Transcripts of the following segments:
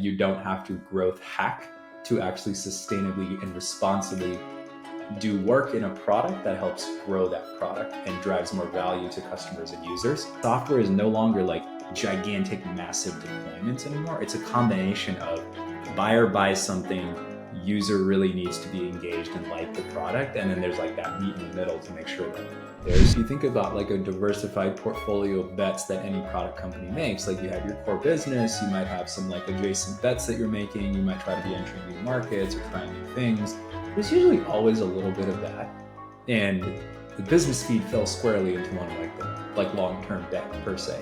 you don't have to growth hack to actually sustainably and responsibly do work in a product that helps grow that product and drives more value to customers and users. Software is no longer like gigantic, massive deployments anymore. It's a combination of buyer buys something, user really needs to be engaged and like the product, and then there's like that meat in the middle to make sure that there's, you think about like a diversified portfolio of bets that any product company makes. Like you have your core business, you might have some like adjacent bets that you're making, you might try to be entering new markets or trying new things. There's usually always a little bit of that, and the business feed fell squarely into one like the long-term bet per se,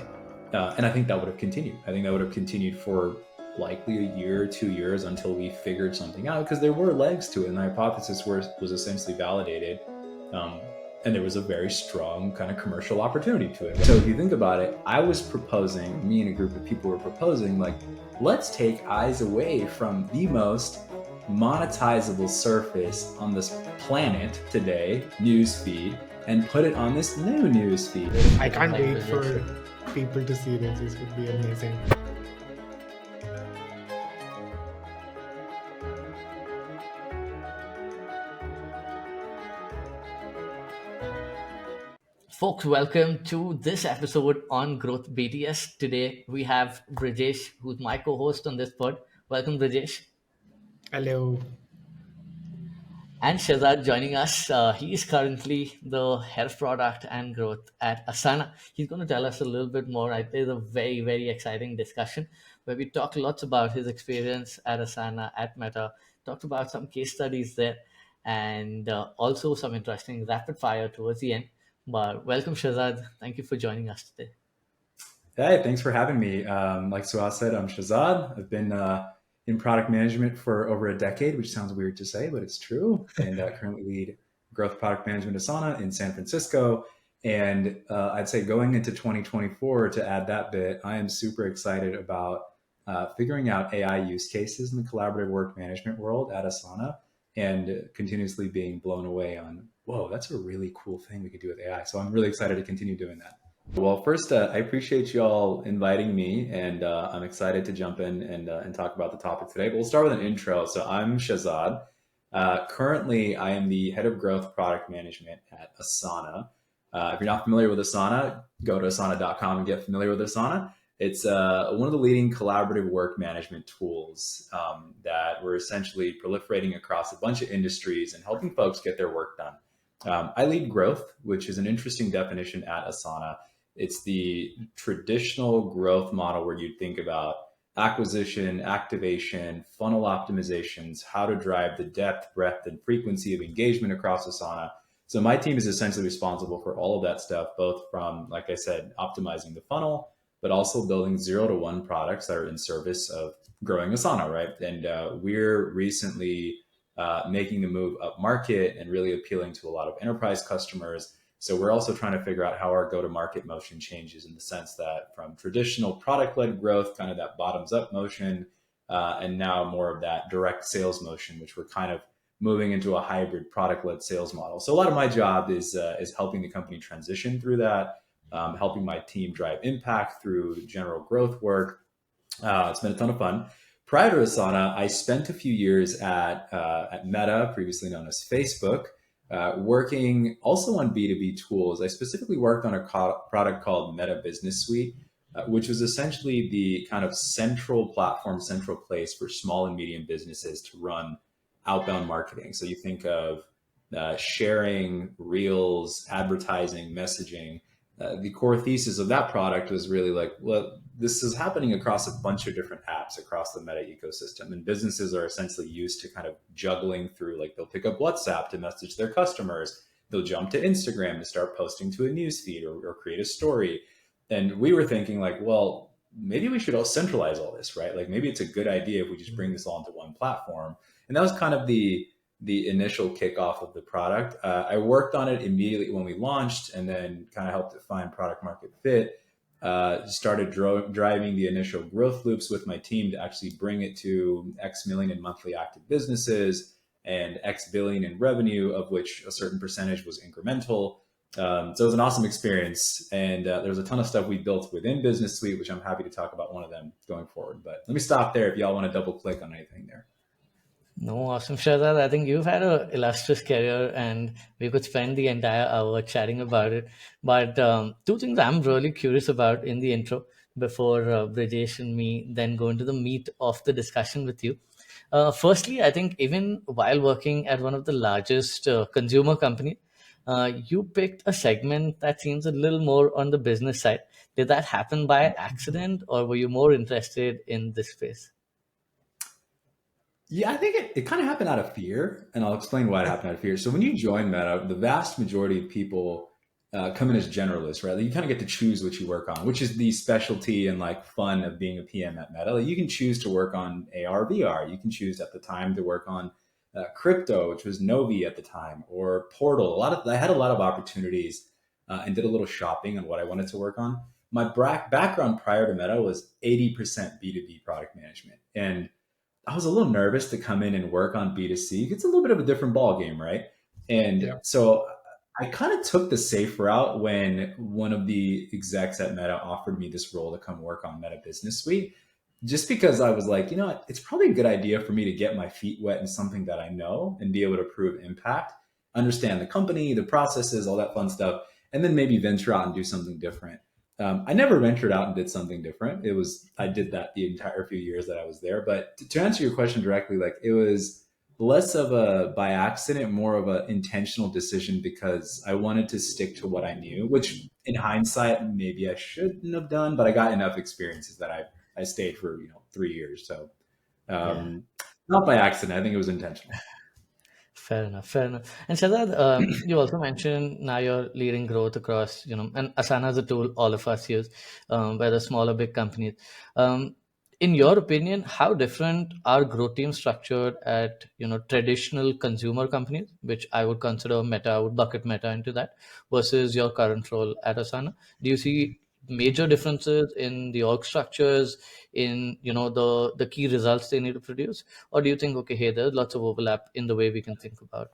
and I think that would have continued. I think that would have continued for likely a year or 2 years until we figured something out, because there were legs to it and the hypothesis was essentially validated, and there was a very strong kind of commercial opportunity to it. So if you think about it, I was proposing, me and a group of people were proposing, like, let's take eyes away from the most monetizable surface on this planet today, newsfeed, and put it on this new newsfeed. I can't wait for people to see this. This would be amazing. Folks, welcome to this episode on Growth BTS. Today we have Brijesh, who's my co-host on this pod. Welcome, Brijesh. Hello. And Shahzad joining us. He is currently the head of product and growth at Asana. He's going to tell us a little bit more. It is a very, very exciting discussion where we talk lots about his experience at Asana, at Meta, talked about some case studies there, and also some interesting rapid fire towards the end. But welcome, Shahzad. Thank you for joining us today. Hey, thanks for having me. Like Suhas said, I'm Shahzad. I've been in product management for over a decade, which sounds weird to say, but it's true. And currently lead growth product management Asana in San Francisco. And I'd say going into 2024, to add that bit, I am super excited about figuring out AI use cases in the collaborative work management world at Asana, and continuously being blown away on, whoa, that's a really cool thing we could do with AI. So I'm really excited to continue doing that. Well, first, I appreciate you all inviting me, and I'm excited to jump in and talk about the topic today. But we'll start with an intro. So I'm Shahzad. Currently, I am the head of growth product management at Asana. If you're not familiar with Asana, go to asana.com and get familiar with Asana. It's one of the leading collaborative work management tools that we're essentially proliferating across a bunch of industries and helping folks get their work done. I lead growth, which is an interesting definition at Asana. It's the traditional growth model where you think about acquisition, activation, funnel optimizations, how to drive the depth, breadth, and frequency of engagement across Asana. So my team is essentially responsible for all of that stuff, both from, like I said, optimizing the funnel, but also building 0 to 1 products that are in service of growing Asana, right? And we're recently making the move up market and really appealing to a lot of enterprise customers. So we're also trying to figure out how our go-to-market motion changes, in the sense that from traditional product-led growth, kind of that bottoms-up motion, and now more of that direct sales motion, which we're kind of moving into a hybrid product-led sales model. So a lot of my job is helping the company transition through that, helping my team drive impact through general growth work. It's been a ton of fun. Prior to Asana, I spent a few years at Meta, previously known as Facebook, working also on B2B tools. I specifically worked on a product called Meta Business Suite, which was essentially the kind of central platform, central place for small and medium businesses to run outbound marketing. So you think of sharing, reels, advertising, messaging. The core thesis of that product was really like, well, this is happening across a bunch of different apps across the Meta ecosystem, and businesses are essentially used to kind of juggling through, like, they'll pick up WhatsApp to message their customers, they'll jump to Instagram to start posting to a newsfeed or create a story. And we were thinking like, well, maybe we should all centralize all this, right? Like maybe it's a good idea if we just bring this all into one platform. And that was kind of the initial kickoff of the product. I worked on it immediately when we launched, and then kind of helped it find product market fit. Started driving the initial growth loops with my team to actually bring it to X million in monthly active businesses and X billion in revenue, of which a certain percentage was incremental. So it was an awesome experience, and there was a ton of stuff we built within Business Suite, which I'm happy to talk about one of them going forward. But let me stop there if y'all want to double click on anything there. No, awesome, Shahzad. I think you've had an illustrious career, and we could spend the entire hour chatting about it. But two things I'm really curious about in the intro before Brijesh and me then go into the meat of the discussion with you. Firstly, I think even while working at one of the largest consumer company, you picked a segment that seems a little more on the business side. Did that happen by accident, or were you more interested in this space? Yeah, I think it kind of happened out of fear, and I'll explain why it happened out of fear. So when you join Meta, the vast majority of people come in as generalists, right? Like you kind of get to choose what you work on, which is the specialty and like fun of being a PM at Meta. Like you can choose to work on AR, VR. You can choose at the time to work on crypto, which was Novi at the time, or Portal. I had a lot of opportunities and did a little shopping on what I wanted to work on. My background prior to Meta was 80% B2B product management, and I was a little nervous to come in and work on B2C. It's a little bit of a different ball game, right? And Yeah. so I kind of took the safe route when one of the execs at Meta offered me this role to come work on Meta Business Suite, just because I was like, you know what, it's probably a good idea for me to get my feet wet in something that I know and be able to prove impact, understand the company, the processes, all that fun stuff, and then maybe venture out and do something different. I never ventured out and did something different. I did that the entire few years that I was there. But to answer your question directly, like it was less of a by accident, more of an intentional decision because I wanted to stick to what I knew, which in hindsight, maybe I shouldn't have done, but I got enough experiences that I stayed for, 3 years. So Yeah. um, not by accident. I think it was intentional. Fair enough, fair enough. And Shazad, you also mentioned now you're leading growth across, and Asana is a tool all of us use, whether small or big companies. Um, in your opinion, how different are growth teams structured at, traditional consumer companies, which I would consider Meta, I would bucket Meta into that, versus your current role at Asana? Do you see major differences in the org structures, in, the key results they need to produce? Or do you think, okay, hey, there's lots of overlap in the way we can think about?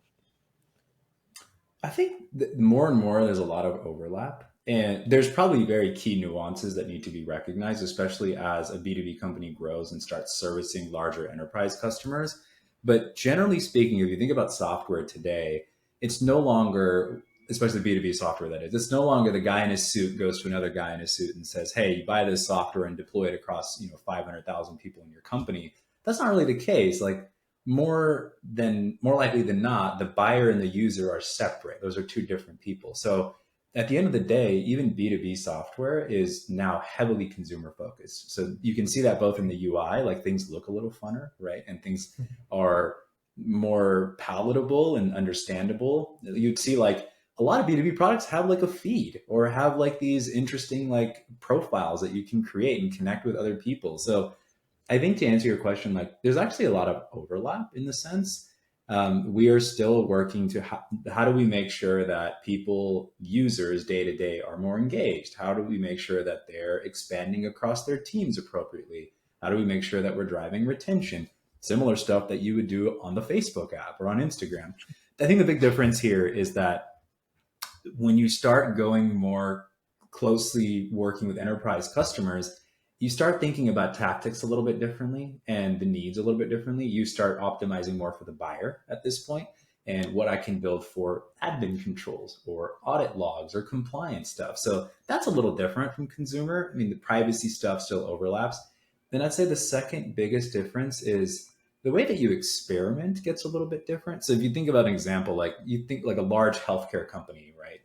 I think more and more there's a lot of overlap. And there's probably very key nuances that need to be recognized, especially as a B2B company grows and starts servicing larger enterprise customers. But generally speaking, if you think about software today, it's no longer, especially B2B software that is, it's no longer the guy in his suit goes to another guy in his suit and says, hey, you buy this software and deploy it across, 500,000 people in your company. That's not really the case. Like more likely than not, the buyer and the user are separate. Those are two different people. So at the end of the day, even B2B software is now heavily consumer focused. So you can see that both in the UI, like things look a little funner, right? And things are more palatable and understandable. You'd see like a lot of B2B products have like a feed or have like these interesting like profiles that you can create and connect with other people. So I think to answer your question, like there's actually a lot of overlap in the sense. We are still working to how do we make sure that people, users day to day are more engaged? How do we make sure that they're expanding across their teams appropriately? How do we make sure that we're driving retention? Similar stuff that you would do on the Facebook app or on Instagram. I think the big difference here is that when you start going more closely working with enterprise customers, you start thinking about tactics a little bit differently and the needs a little bit differently. You start optimizing more for the buyer at this point and what I can build for admin controls or audit logs or compliance stuff. So that's a little different from consumer. I mean, the privacy stuff still overlaps. Then I'd say the second biggest difference is the way that you experiment gets a little bit different. So if you think about an example, like you think like a large healthcare company, right?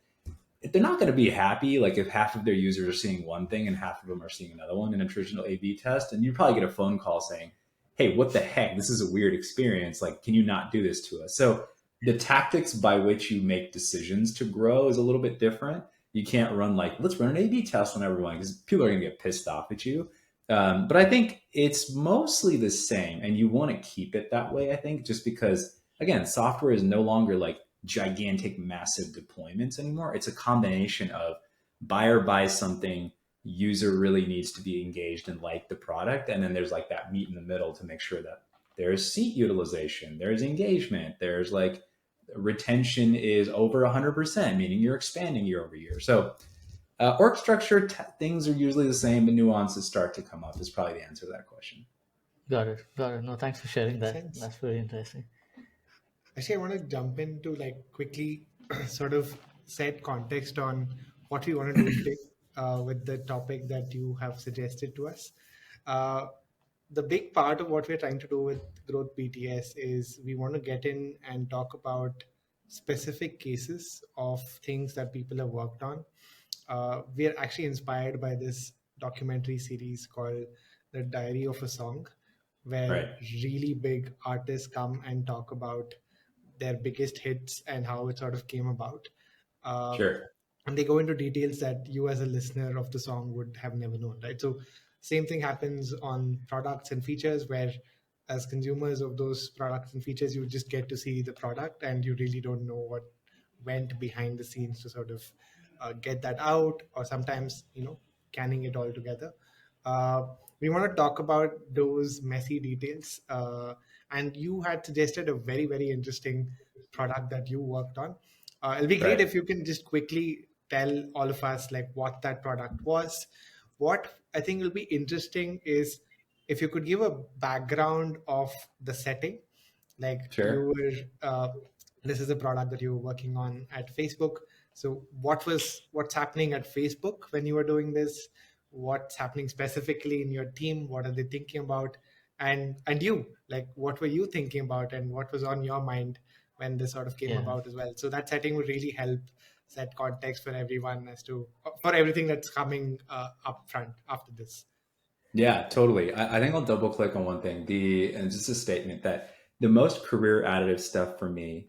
They're not going to be happy like if half of their users are seeing one thing and half of them are seeing another one in a traditional A/B test, and you probably get a phone call saying, hey, what the heck, this is a weird experience, like can you not do this to us? So the tactics by which you make decisions to grow is a little bit different. You can't run like, let's run an A/B test on everyone because people are going to get pissed off at you. But I think it's mostly the same, and you want to keep it that way. I think just because again, software is no longer like gigantic, massive deployments anymore. It's a combination of buyer buys something, user really needs to be engaged and like the product, and then there's like that meat in the middle to make sure that there's seat utilization, there's engagement, there's like retention is over 100%, meaning you're expanding year over year. So org structure, things are usually the same, but nuances start to come up is probably the answer to that question. Got it. Got it. No, thanks for sharing Makes that. sense. That's very interesting. Actually, I want to jump into like quickly sort of set context on what we want to do today with the topic that you have suggested to us. Uh, the big part of what we're trying to do with Growth BTS is we want to get in and talk about specific cases of things that people have worked on. We are actually inspired by this documentary series called The Diary of a Song, where Right. really big artists come and talk about their biggest hits and how it sort of came about. Uh, Sure. and they go into details that you as a listener of the song would have never known, right? So same thing happens on products and features, where as consumers of those products and features, you just get to see the product and you really don't know what went behind the scenes to sort of get that out, or sometimes canning it all together. uh, we want to talk about those messy details, and you had suggested a very very interesting product that you worked on. It'll be great Right. if you can just quickly tell all of us like what that product was. What I think will be interesting is if you could give a background of the setting, like Sure. you were this is a product that you were working on at Facebook. So what's happening at Facebook when you were doing this? What's happening specifically in your team? What are they thinking about? And you, like, what were you thinking about and what was on your mind when this sort of came Yeah. about as well? So that setting would really help set context for everyone as to for everything that's coming up front after this. Yeah, totally. I think I'll double click on one thing. And just a statement that the most career additive stuff for me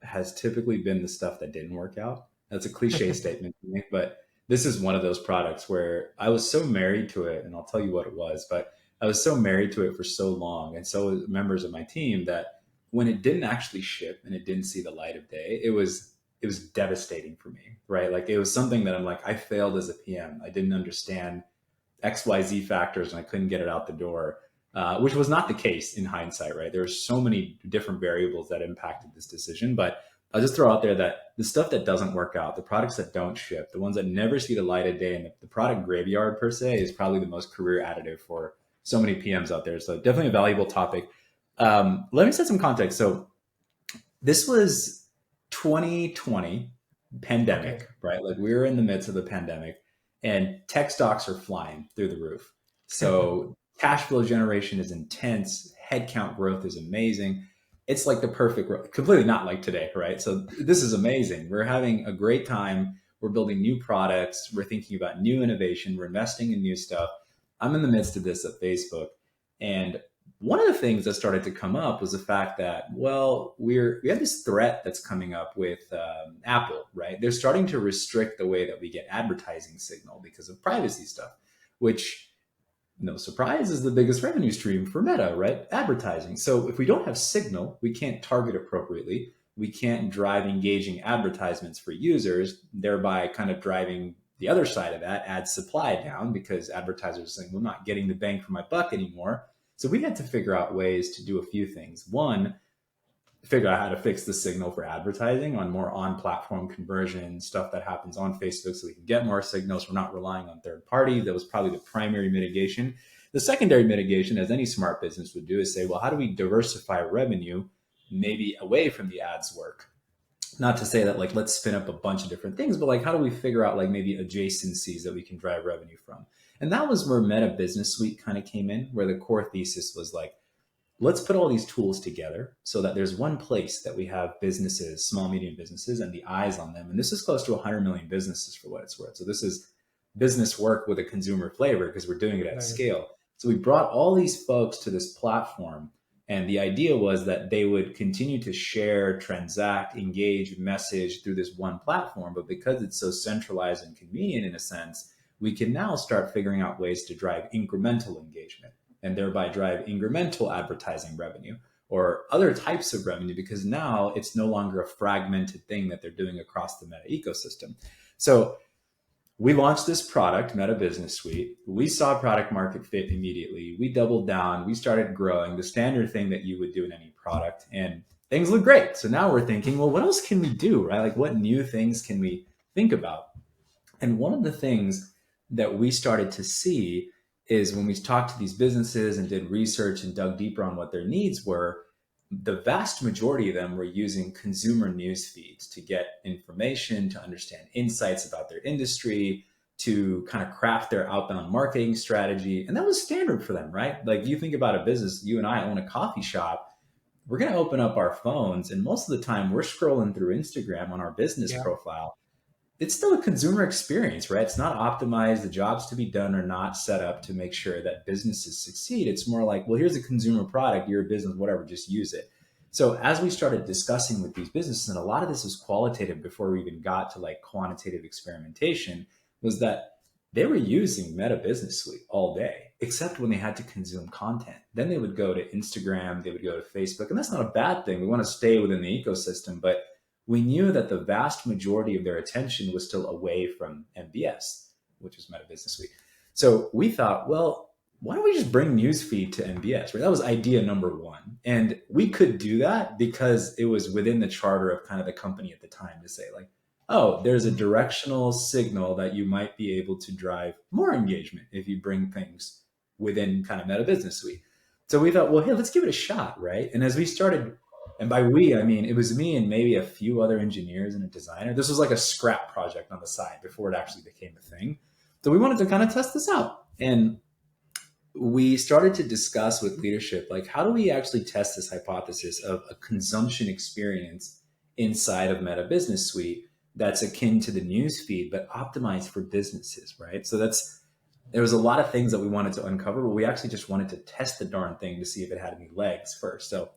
has typically been the stuff that didn't work out. That's a cliche statement to me, but this is one of those products where I was so married to it, and I'll tell you what it was, but I was so married to it for so long, and so was members of my team, that when it didn't actually ship and it didn't see the light of day, it was devastating for me, right? Like it was something that I'm like, I failed as a PM. I didn't understand XYZ factors and I couldn't get it out the door, which was not the case in hindsight, right? There were so many different variables that impacted this decision. But I'll just throw out there that the stuff that doesn't work out, the products that don't ship, the ones that never see the light of day, and the product graveyard per se is probably the most career additive for so many PMs out there. So definitely a valuable topic. Let me set some context. So this was 2020 Okay. pandemic, right? Like we were in the midst of the pandemic and tech stocks are flying through the roof. So cash flow generation is intense. Headcount growth is amazing. It's like the perfect, completely not like today, right? So this is amazing. We're having a great time. We're building new products. We're thinking about new innovation. We're investing in new stuff. I'm in the midst of this at Facebook. And one of the things that started to come up was the fact that, well, we have this threat that's coming up with Apple, right? They're starting to restrict the way that we get advertising signal because of privacy stuff, which, no surprise, is the biggest revenue stream for Meta, right? Advertising. So if we don't have signal, we can't target appropriately. We can't drive engaging advertisements for users, thereby kind of driving the other side of that, ad supply down, because advertisers are saying, well, I'm not getting the bang for my buck anymore. So we had to figure out ways to do a few things. One, figure out how to fix the signal for advertising on more on-platform conversion, stuff that happens on Facebook, so we can get more signals. We're not relying on third parties. That was probably the primary mitigation. The secondary mitigation, as any smart business would do, is say, well, how do we diversify revenue maybe away from the ads work? Not to say that like let's spin up a bunch of different things, but like how do we figure out like maybe adjacencies that we can drive revenue from? And that was where Meta Business Suite kind of came in, where the core thesis was like, let's put all these tools together so that there's one place that we have businesses, small, medium businesses, and the eyes on them. And this is close to 100 million businesses for what it's worth. So this is business work with a consumer flavor because we're doing it at Right. scale. So we brought all these folks to this platform. And the idea was that they would continue to share, transact, engage, message through this one platform. But because it's so centralized and convenient in a sense, we can now start figuring out ways to drive incremental engagement and thereby drive incremental advertising revenue or other types of revenue, because now it's no longer a fragmented thing that they're doing across the Meta ecosystem. So we launched this product, Meta Business Suite. We saw product market fit immediately. We doubled down. We started growing, the standard thing that you would do in any product. And things look great. So now we're thinking, well, what else can we do, right? Like what new things can we think about? And one of the things that we started to see is when we talked to these businesses and did research and dug deeper on what their needs were, the vast majority of them were using consumer news feeds to get information, to understand insights about their industry, to kind of craft their outbound marketing strategy. And that was standard for them, right? Like you think about a business, you and I own a coffee shop, we're going to open up our phones, and most of the time we're scrolling through Instagram on our business Yeah. profile. It's still a consumer experience, right? It's not optimized. The jobs to be done are not set up to make sure that businesses succeed. It's more like, well, here's a consumer product, you're a business, whatever, just use it. So as we started discussing with these businesses, and a lot of this was qualitative before we even got to like quantitative experimentation, was that they were using Meta Business Suite all day, except when they had to consume content. Then they would go to Instagram, they would go to Facebook, and that's not a bad thing. We want to stay within the ecosystem, but we knew that the vast majority of their attention was still away from MBS, which is Meta Business Suite. So we thought, well, why don't we just bring newsfeed to MBS? Right? That was idea number one. And we could do that because it was within the charter of kind of the company at the time to say, like, oh, there's a directional signal that you might be able to drive more engagement if you bring things within kind of Meta Business Suite. So we thought, well, hey, let's give it a shot, right? And as we started, and by we, I mean, it was me and maybe a few other engineers and a designer. This was like a scrap project on the side before it actually became a thing. So we wanted to kind of test this out. And we started to discuss with leadership, like, how do we actually test this hypothesis of a consumption experience inside of Meta Business Suite that's akin to the news feed, but optimized for businesses, right? So there was a lot of things that we wanted to uncover, but we actually just wanted to test the darn thing to see if it had any legs first. So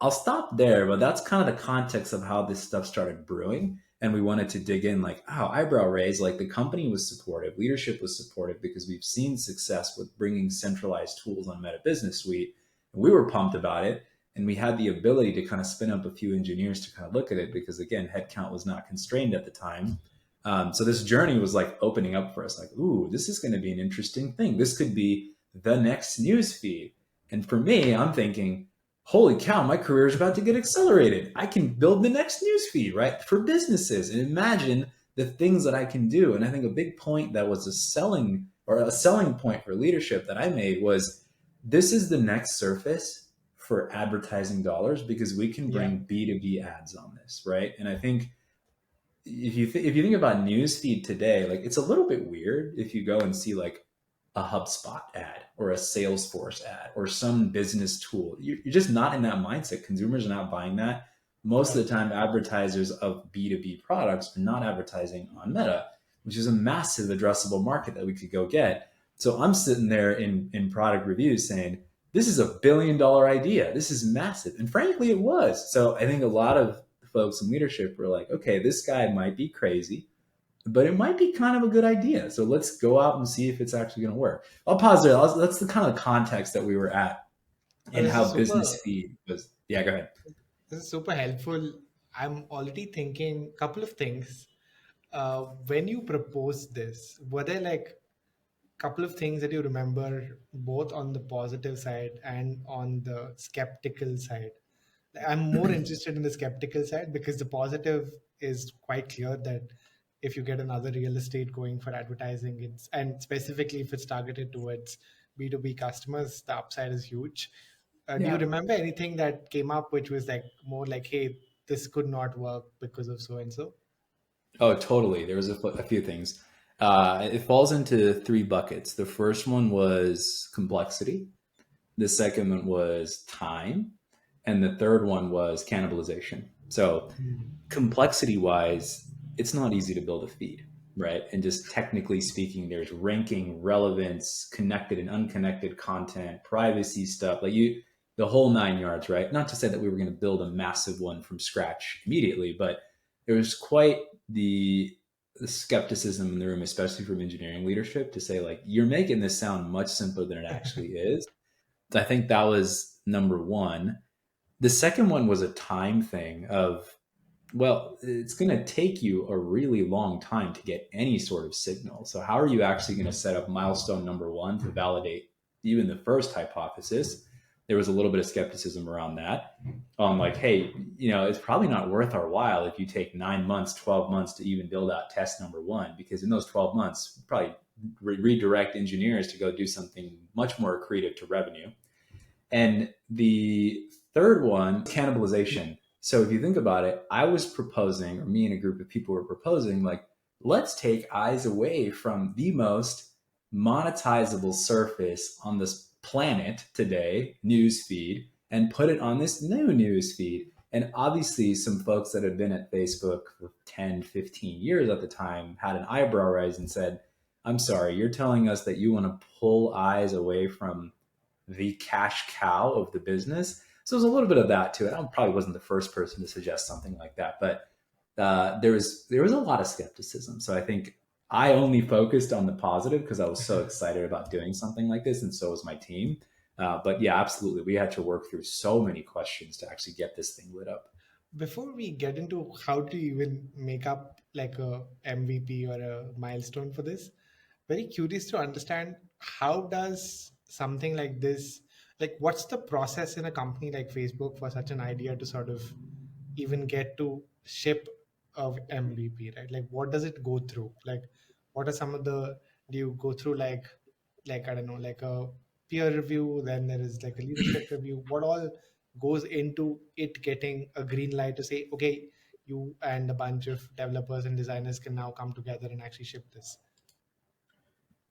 I'll stop there, but that's kind of the context of how this stuff started brewing. And we wanted to dig in, like, oh, eyebrow raise, like the company was supportive, leadership was supportive, because we've seen success with bringing centralized tools on Meta Business Suite. And we were pumped about it. And we had the ability to kind of spin up a few engineers to kind of look at it because, again, headcount was not constrained at the time. So this journey was like opening up for us, like, ooh, this is going to be an interesting thing. This could be the next news feed. And for me, I'm thinking, holy cow, my career is about to get accelerated. I can build the next news feed, right? For businesses, and imagine the things that I can do. And I think a big point that was a selling point for leadership that I made was, this is the next surface for advertising dollars, because we can Yeah. bring B2B ads on this, right? And I think if you think about newsfeed today, like, it's a little bit weird if you go and see like a HubSpot ad or a Salesforce ad or some business tool. You're just not in that mindset. Consumers are not buying that. Most of the time, advertisers of B2B products are not advertising on Meta, which is a massive addressable market that we could go get. So I'm sitting there in product reviews saying, this is $1 billion idea. This is massive. And frankly, it was. So I think a lot of folks in leadership were like, okay, this guy might be crazy, but it might be kind of a good idea. So let's go out and see if it's actually going to work. I'll pause there. That's the kind of context that we were at and This is how super. business feed was. Yeah, go ahead. This is super helpful. I'm already thinking a couple of things. When you proposed this, were there like couple of things that you remember both on the positive side and on the skeptical side? I'm more interested in the skeptical side because the positive is quite clear that if you get another real estate going for advertising, it's, and specifically if it's targeted towards B2B customers, the upside is huge. Do you Yeah. remember anything that came up which was like more like, hey, this could not work because of so and so? Oh, totally. There was a few things. It falls into three buckets. The first one was complexity. The second one was time. And the third one was cannibalization. So complexity wise, it's not easy to build a feed, right? And just technically speaking, there's ranking, relevance, connected and unconnected content, privacy stuff, like the whole nine yards, right? Not to say that we were going to build a massive one from scratch immediately, but there was quite the skepticism in the room, especially from engineering leadership, to say, like, you're making this sound much simpler than it actually is. I think that was number one. The second one was a time thing of, well, it's going to take you a really long time to get any sort of signal. So how are you actually going to set up milestone number one to validate even the first hypothesis? there was a little bit of skepticism around that. Like, hey, it's probably not worth our while if you take 9 months, 12 months to even build out test number one, because in those 12 months, probably redirect engineers to go do something much more accretive to revenue. And the third one, cannibalization. So if you think about it, I was proposing, or me and a group of people were proposing, like, let's take eyes away from the most monetizable surface on this planet today, newsfeed, and put it on this new newsfeed. And obviously, some folks that had been at Facebook for 10, 15 years at the time had an eyebrow raise and said, I'm sorry, you're telling us that you want to pull eyes away from the cash cow of the business. So there's a little bit of that to it. I probably wasn't the first person to suggest something like that, but there was a lot of skepticism. So I think I only focused on the positive because I was so excited about doing something like this, and so was my team. But yeah, absolutely, we had to work through so many questions to actually get this thing lit up. Before we get into how to even make up like a MVP or a milestone for this, very curious to understand how does something like this, like what's the process in a company like Facebook for such an idea to sort of even get to ship of MVP, right? Like what does it go through? Like what are some of the, do you go through like I don't know, like a peer review, then there is like a leadership review. What all goes into it getting a green light to say, okay, you and a bunch of developers and designers can now come together and actually ship this?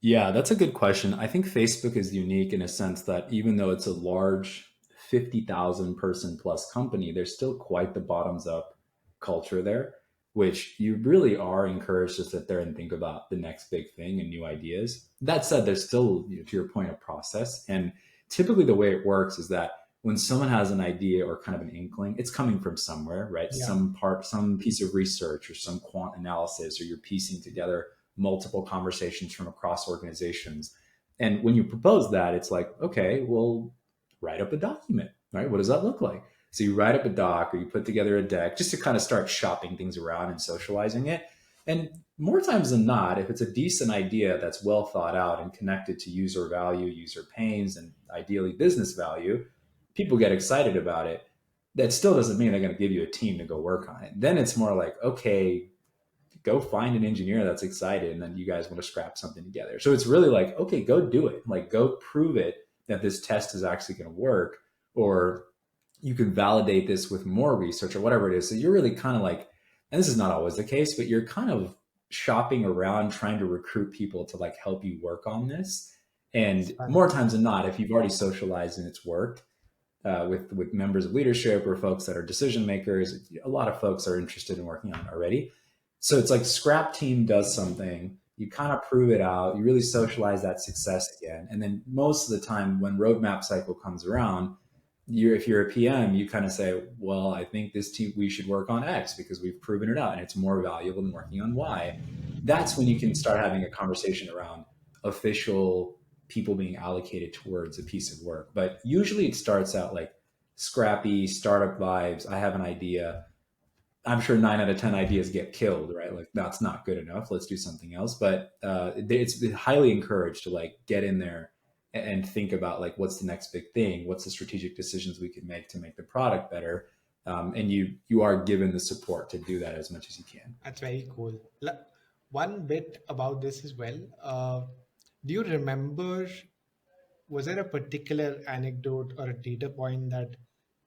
Yeah, that's a good question. I think Facebook is unique in a sense that even though it's a large 50,000 person plus company, there's still quite the bottoms up culture there, which you really are encouraged to sit there and think about the next big thing and new ideas. That said, there's still, to your point, a process. And typically the way it works is that when someone has an idea or kind of an inkling, it's coming from somewhere, right? Yeah. Some piece of research or some quant analysis, or you're piecing together multiple conversations from across organizations. And when you propose that, it's like, okay, well, write up a document, right? What does that look like? So you write up a doc or you put together a deck just to kind of start shopping things around and socializing it. And more times than not, if it's a decent idea that's well thought out and connected to user value, user pains, and ideally business value, people get excited about it. That still doesn't mean they're going to give you a team to go work on it. Then it's more like, okay, go find an engineer that's excited, and then you guys want to scrap something together. So it's really like, okay, go do it. Like, go prove it that this test is actually going to work, or you can validate this with more research or whatever it is. So you're really kind of like, and this is not always the case, but you're kind of shopping around trying to recruit people to like help you work on this. And more times than not, if you've already socialized and it's worked, with members of leadership or folks that are decision makers, a lot of folks are interested in working on it already. So it's like scrap team does something, you kind of prove it out, you really socialize that success again. And then most of the time when roadmap cycle comes around, if you're a PM, you kind of say, well, I think this team, we should work on X because we've proven it out and it's more valuable than working on Y. That's when you can start having a conversation around official people being allocated towards a piece of work. But usually it starts out like scrappy startup vibes. I have an idea. I'm sure 9 out of 10 ideas get killed, right? Like that's not good enough. Let's do something else. But it's highly encouraged to like get in there and think about like what's the next big thing, what's the strategic decisions we can make to make the product better, and you are given the support to do that as much as you can. That's very cool. One bit about this as well. Do you remember, was there a particular anecdote or a data point that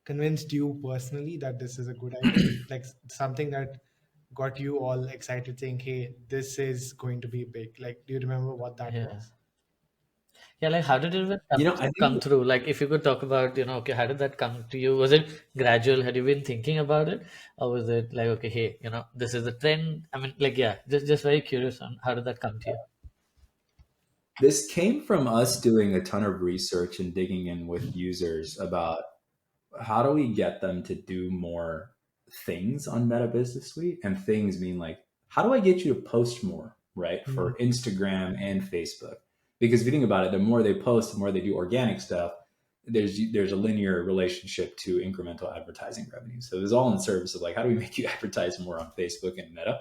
convinced you personally that this is a good idea? Like something that got you all excited saying, hey, this is going to be big. Like, do you remember what that Yeah. was? Yeah, like how did it even I come think through? Like if you could talk about, okay, how did that come to you? Was it gradual? Had you been thinking about it? Or was it like, okay, hey, this is the trend? I mean, like, yeah, just very curious on how did that come to you? this came from us doing a ton of research and digging in with users about how do we get them to do more things on Meta Business Suite? And things mean like, how do I get you to post more, right? Hmm. For Instagram and Facebook. Because if you think about it, the more they post, the more they do organic stuff, there's a linear relationship to incremental advertising revenue. So it was all in service of like, how do we make you advertise more on Facebook and Meta?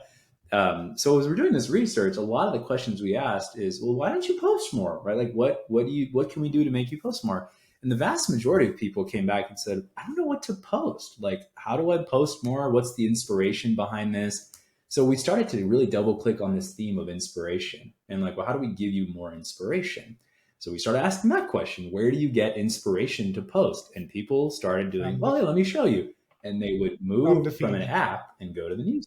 So as we're doing this research, a lot of the questions we asked is, well, why don't you post more, right? Like what can we do to make you post more? And the vast majority of people came back and said, I don't know what to post. Like, how do I post more? What's the inspiration behind this? So we started to really double click on this theme of inspiration and like, well, how do we give you more inspiration? So we started asking that question, where do you get inspiration to post? And people started doing, from the well, hey, let me show you. And they would from the move from an feed. app and go to the news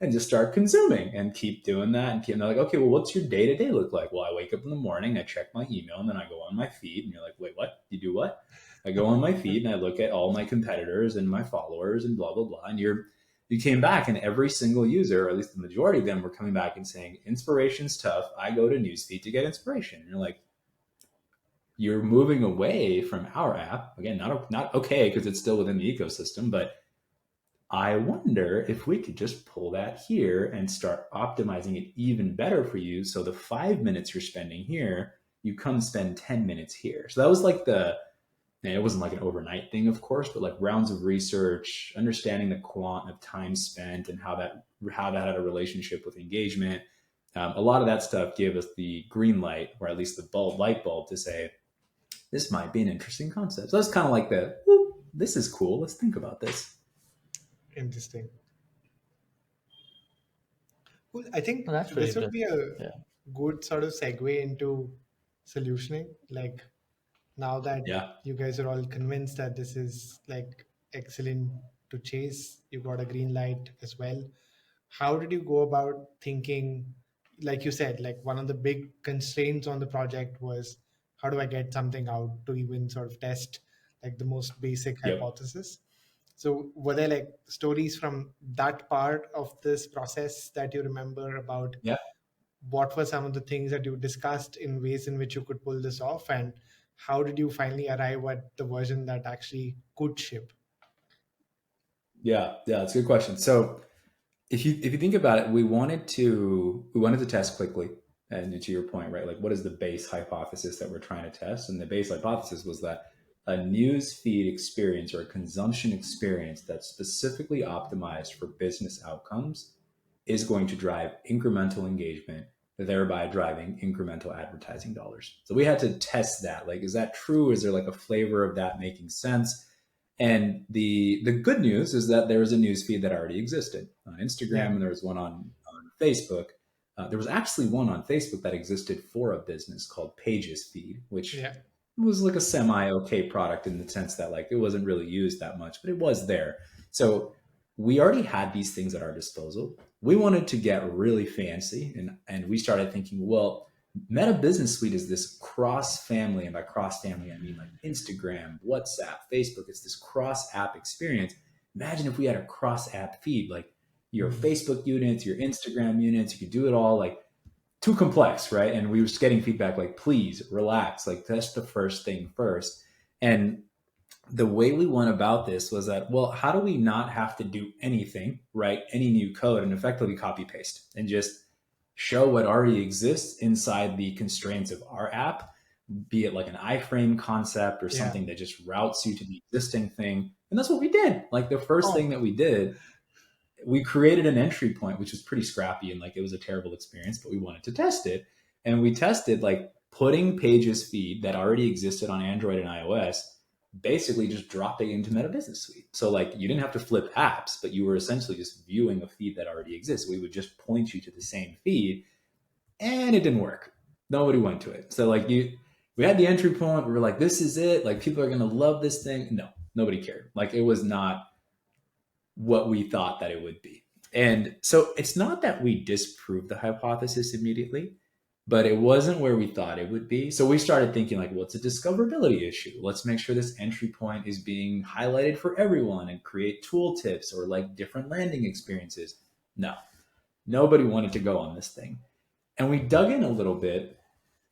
and just start consuming and keep doing that. And they're like, okay, well, what's your day to day look like? Well, I wake up in the morning, I check my email, and then I go on my feed. And you're like, wait, what? You do what? I go on my feed and I look at all my competitors and my followers and blah, blah, blah. And you came back, and every single user, or at least the majority of them, were coming back and saying, inspiration's tough. I go to newsfeed to get inspiration. And you're like, you're moving away from our app. Again, not okay because it's still within the ecosystem, but I wonder if we could just pull that here and start optimizing it even better for you. So the 5 minutes you're spending here, you come spend 10 minutes here. So that was like it wasn't like an overnight thing, of course, but like rounds of research, understanding the quant of time spent and how that had a relationship with engagement. A lot of that stuff gave us the green light, or at least the light bulb to say, this might be an interesting concept. So that's kind of like this is cool. Let's think about this. Interesting. Well, I think Well, that's pretty this would interesting. be a Yeah. good sort of segue into solutioning. Like, now that Yeah. you guys are all convinced that this is like excellent to chase, you got a green light as well. How did you go about thinking? Like you said, like one of the big constraints on the project was, how do I get something out to even sort of test like the most basic Yep. hypothesis? So were there like stories from that part of this process that you remember about? Yeah. What were some of the things that you discussed in ways in which you could pull this off, and how did you finally arrive at the version that actually could ship? Yeah. Yeah. That's a good question. So if you think about it, we wanted to test quickly. And to your point, right? Like, what is the base hypothesis that we're trying to test? And the base hypothesis was that a news feed experience or a consumption experience that's specifically optimized for business outcomes is going to drive incremental engagement, thereby driving incremental advertising dollars. So we had to test that. Like, is that true? Is there like a flavor of that making sense? And the good news is that there was a news feed that already existed on Instagram, Yeah, and there was one on Facebook. There was actually one on Facebook that existed for a business called Pages Feed, which yeah, was like a semi okay product in the sense that like it wasn't really used that much, but it was there. So we already had these things at our disposal. We wanted to get really fancy, and we started thinking, well, Meta Business Suite is this cross family, and by cross family I mean like Instagram, WhatsApp, Facebook. It's this cross app experience. Imagine if we had a cross app feed, like your Facebook units, your Instagram units. You could do it all. Like, too complex, right? And we were just getting feedback like, please relax, like test the first thing first. And the way we went about this was that, well, how do we not have to do anything, write any new code, and effectively copy paste and just show what already exists inside the constraints of our app, be it like an iframe concept or yeah. something that just routes you to the existing thing. And that's what we did. Like, the first Oh, thing that we did, we created an entry point, which was pretty scrappy and like it was a terrible experience, but we wanted to test it. And we tested like putting Pages feed that already existed on Android and iOS, basically just dropping into Meta Business Suite. So like you didn't have to flip apps, but you were essentially just viewing a feed that already exists. We would just point you to the same feed, and it didn't work. Nobody went to it. So like we had the entry point. We were like, this is it. Like, people are gonna love this thing. No, nobody cared. Like, it was not what we thought that it would be. And so it's not that we disproved the hypothesis immediately, but it wasn't where we thought it would be. So we started thinking like, well, it's a discoverability issue. Let's make sure this entry point is being highlighted for everyone and create tool tips or like different landing experiences. No, nobody wanted to go on this thing. And we dug in a little bit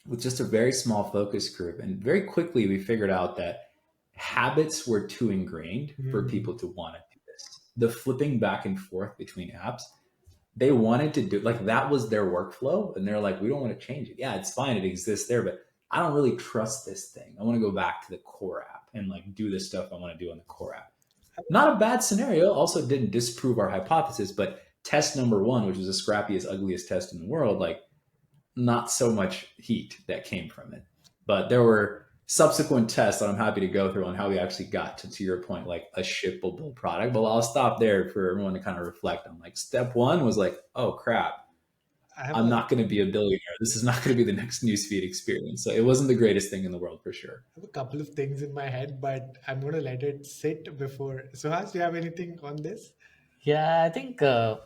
with just a very small focus group. And very quickly we figured out that habits were too ingrained for people to want to do this. The flipping back and forth between apps, they wanted to do like that was their workflow. And they're like, we don't want to change it. Yeah, it's fine. It exists there, but I don't really trust this thing. I want to go back to the core app and like do the stuff I want to do on the core app. Not a bad scenario. Also didn't disprove our hypothesis, but test number one, which was the scrappiest, ugliest test in the world, like not so much heat that came from it. But there were subsequent tests that I'm happy to go through on how we actually got to your point, like a shippable product. But I'll stop there for everyone to kind of reflect on. Like step one was like, oh crap, I have I'm a not going to be a billionaire. This is not going to be the next newsfeed experience. So it wasn't the greatest thing in the world for sure. I have a couple of things in my head, but I'm going to let it sit before. So, Has, do you have anything on this? Yeah, I think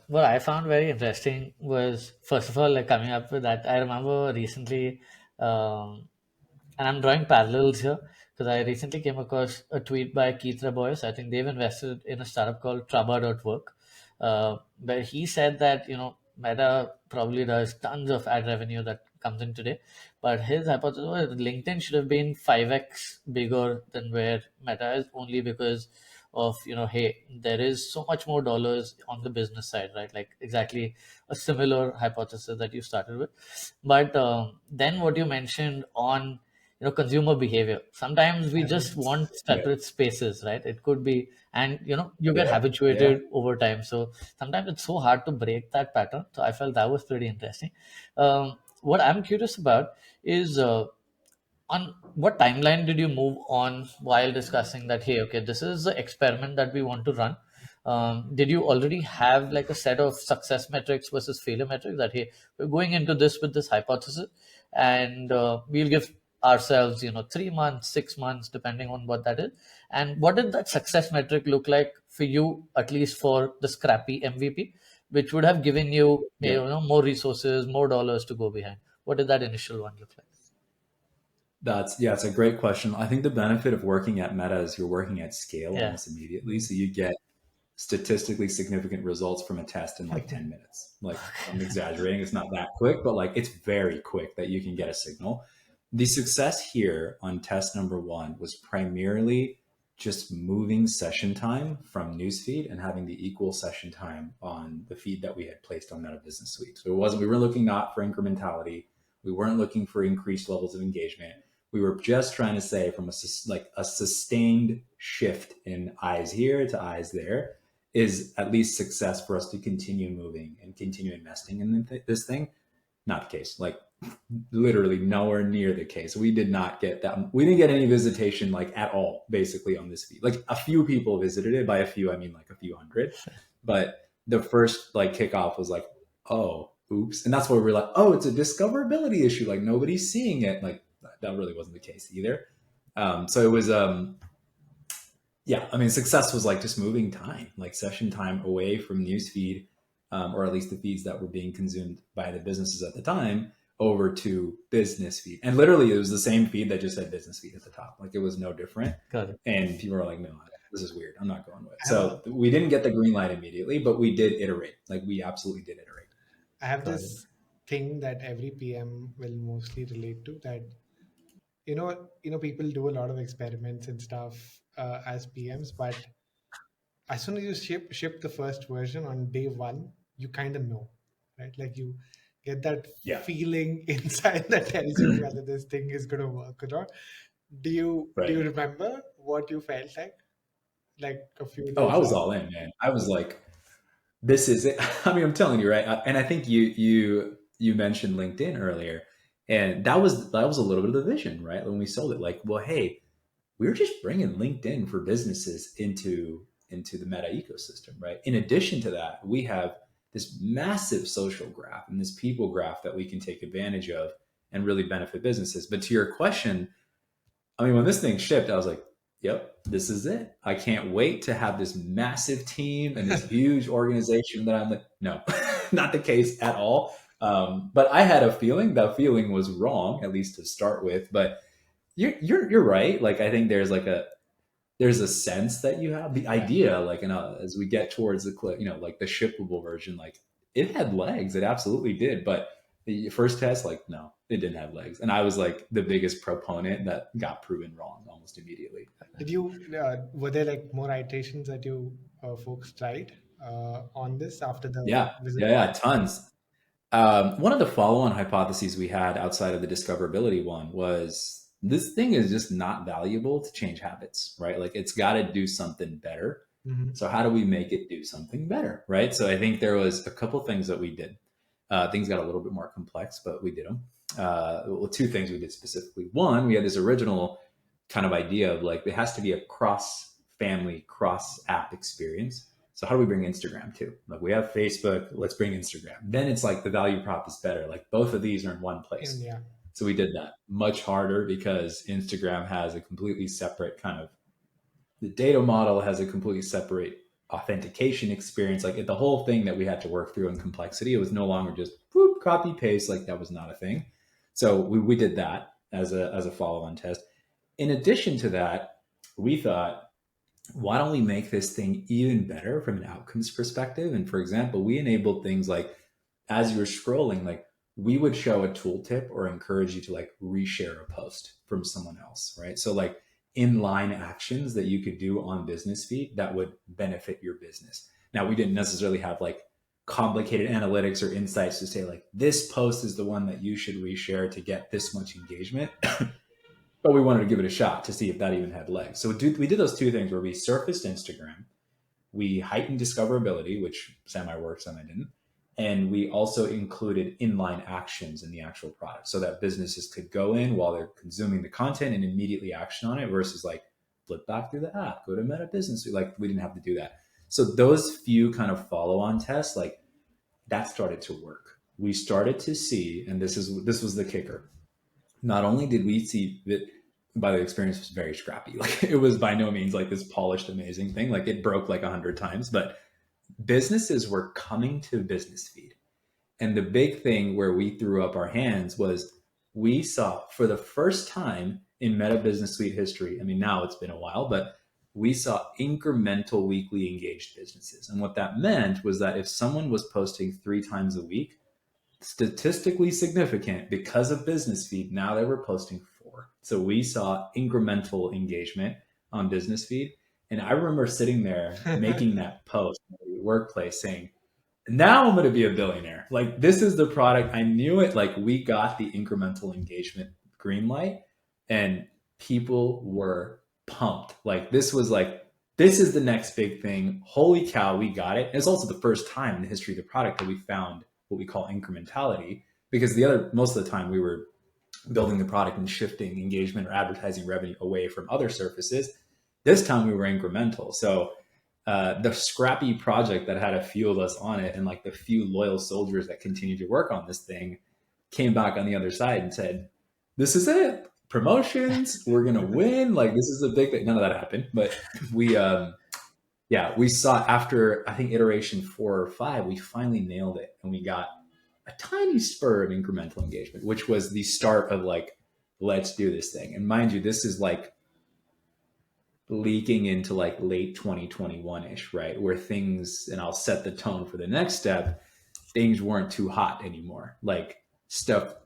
what I found very interesting was, first of all, like coming up with that. I remember recently, um, and I'm drawing parallels here because I recently came across a tweet by Keith Rabois. I think they've invested in a startup called Traba.work, where he said that, Meta probably does tons of ad revenue that comes in today, but his hypothesis was LinkedIn should have been 5x bigger than where Meta is, only because of, hey, there is so much more dollars on the business side, right? Like exactly a similar hypothesis that you started with. But then what you mentioned on, consumer behavior, sometimes we just Habits. want Yeah. separate spaces, right? It could be, and you get Yeah. Yeah. habituated over time, so sometimes it's so hard to break that pattern. So I felt that was pretty interesting. What I'm curious about is, on what timeline did you move on while discussing that, hey, okay, this is the experiment that we want to run? Did you already have like a set of success metrics versus failure metrics, that hey, we're going into this with this hypothesis, and we'll give ourselves 3 months, 6 months, depending on what that is? And what did that success metric look like for you, at least for the scrappy MVP, which would have given you, Yeah. more resources, more dollars to go behind? What did that initial one look like? It's a great question. I think the benefit of working at Meta is you're working at scale Yeah. almost immediately. So you get statistically significant results from a test in like 10 minutes. Like I'm exaggerating, it's not that quick, but like it's very quick that you can get a signal. The success here on test number one was primarily just moving session time from newsfeed and having the equal session time on the feed that we had placed on Meta Business Suite. So we were looking not for incrementality. We weren't looking for increased levels of engagement. We were just trying to say from a sustained shift in eyes here to eyes there is at least success for us to continue moving and continue investing in this thing. Not the case. Like literally nowhere near the case. We did not get that. We didn't get any visitation like at all, basically on this feed. Like a few people visited it. By a few, I mean like a few hundred. But the first like kickoff was like, oh, oops. And that's where we're like, oh, it's a discoverability issue. Like nobody's seeing it. Like that really wasn't the case either. So it was yeah, I mean, success was like just moving time, like session time away from newsfeed, or at least the feeds that were being consumed by the businesses at the time, over to business feed. And literally, it was the same feed that just said business feed at the top. Like it was no different. Got it. And people were like, no, this is weird. I'm not going with it. I have So a we didn't get the green light immediately, but we did iterate. Like we absolutely did iterate. I have Got it. this thing that every PM will mostly relate to, that people do a lot of experiments and stuff as PMs, but as soon as you ship the first version on day one, you kind of know, right? Like you get that Yeah. feeling inside that tells you whether this thing is going to work or not. Do you Right. remember what you felt like a few Oh, I days was out? all in, man. I was like, this is it. I mean, I'm telling you, right? And I think you mentioned LinkedIn earlier, and that was a little bit of the vision, right? When we sold it, like, well, hey, we're just bringing LinkedIn for businesses into the Meta ecosystem, right? In addition to that, we have this massive social graph and this people graph that we can take advantage of and really benefit businesses. But to your question, I mean, when this thing shipped, I was like, yep, this is it. I can't wait to have this massive team and this huge organization that I'm like, no, not the case at all. But I had a feeling. That feeling was wrong, at least to start with. But you're right. Like I think there's a sense that you have the Yeah. idea, like, as we get towards the clip, like the shippable version, like it had legs. It absolutely did. But the first test, like, no, it didn't have legs. And I was like the biggest proponent that got proven wrong almost immediately. Were there like more iterations that you folks tried on this after the Yeah. visit? Yeah. Tons. One of the follow-on hypotheses we had outside of the discoverability one was this thing is just not valuable to change habits, right? Like it's got to do something better. Mm-hmm. So how do we make it do something better, right? So I think there was a couple things that we did. Things got a little bit more complex, but we did them. Well, two things we did specifically. One, we had this original kind of idea of like, it has to be a cross family, cross app experience. So how do we bring Instagram to? Like, we have Facebook, let's bring Instagram. Then it's like the value prop is better. Like, both of these are in one place. Yeah. So we did that. Much harder because Instagram has a completely separate kind of, the data model has a completely separate authentication experience. Like, the whole thing that we had to work through in complexity, it was no longer just whoop, copy paste. Like, that was not a thing. So we did that as a follow-on test. In addition to that, we thought, why don't we make this thing even better from an outcomes perspective? And for example, we enabled things like, as you're scrolling, like, we would show a tooltip or encourage you to like reshare a post from someone else, right? So like inline actions that you could do on business feed that would benefit your business. Now, we didn't necessarily have like complicated analytics or insights to say like, this post is the one that you should reshare to get this much engagement. But we wanted to give it a shot to see if that even had legs. So we did those two things where we surfaced Instagram, we heightened discoverability, which semi worked, semi didn't, and we also included inline actions in the actual product so that businesses could go in while they're consuming the content and immediately action on it versus like flip back through the app, go to Meta Business. Like, we didn't have to do that. So those few kind of follow-on tests, like, that started to work. We started to see, and this was the kicker. Not only did we see that, by the experience was very scrappy. Like, it was by no means like this polished, amazing thing. Like, it broke like 100 times, but businesses were coming to business feed. And the big thing where we threw up our hands was, we saw for the first time in Meta Business Suite history, I mean, now it's been a while, but we saw incremental weekly engaged businesses. And what that meant was that if someone was posting 3 times a week, statistically significant because of business feed, now they were posting 4. So we saw incremental engagement on business feed. And I remember sitting there making that post in the workplace saying, now I'm going to be a billionaire. Like, this is the product. I knew it. Like, we got the incremental engagement green light and people were pumped. Like, this was like, this is the next big thing. Holy cow, we got it. And it's also the first time in the history of the product that we found what we call incrementality, because most of the time we were building the product and shifting engagement or advertising revenue away from other surfaces. This time we were incremental. So the scrappy project that had fueled us on it, and like the few loyal soldiers that continued to work on this thing, came back on the other side and said, this is it. Promotions, we're going to win. Like, this is a big thing. None of that happened, but we saw after, I think, iteration 4 or 5, we finally nailed it. And we got a tiny spur of incremental engagement, which was the start of like, let's do this thing. And mind you, this is like leaking into like late 2021-ish, right? Where things, and I'll set the tone for the next step, things weren't too hot anymore. Like,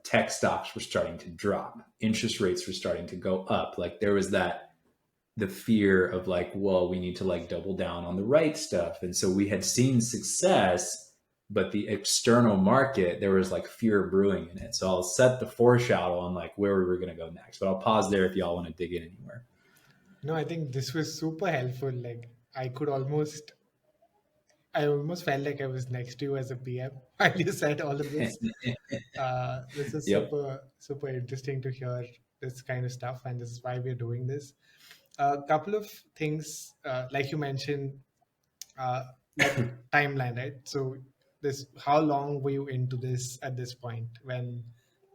tech stocks were starting to drop. Interest rates were starting to go up. Like, there was the fear of like, well, we need to like double down on the right stuff. And so we had seen success, but the external market, there was like fear brewing in it. So I'll set the foreshadow on like where we were going to go next, but I'll pause there if y'all want to dig in anywhere. No, I think this was super helpful. Like, I almost felt like I was next to you as a PM while you said all of this. This is Yep. super interesting to hear this kind of stuff, and this is why we're doing this. A couple of things, like you mentioned, like timeline, right? So, how long were you into this at this point when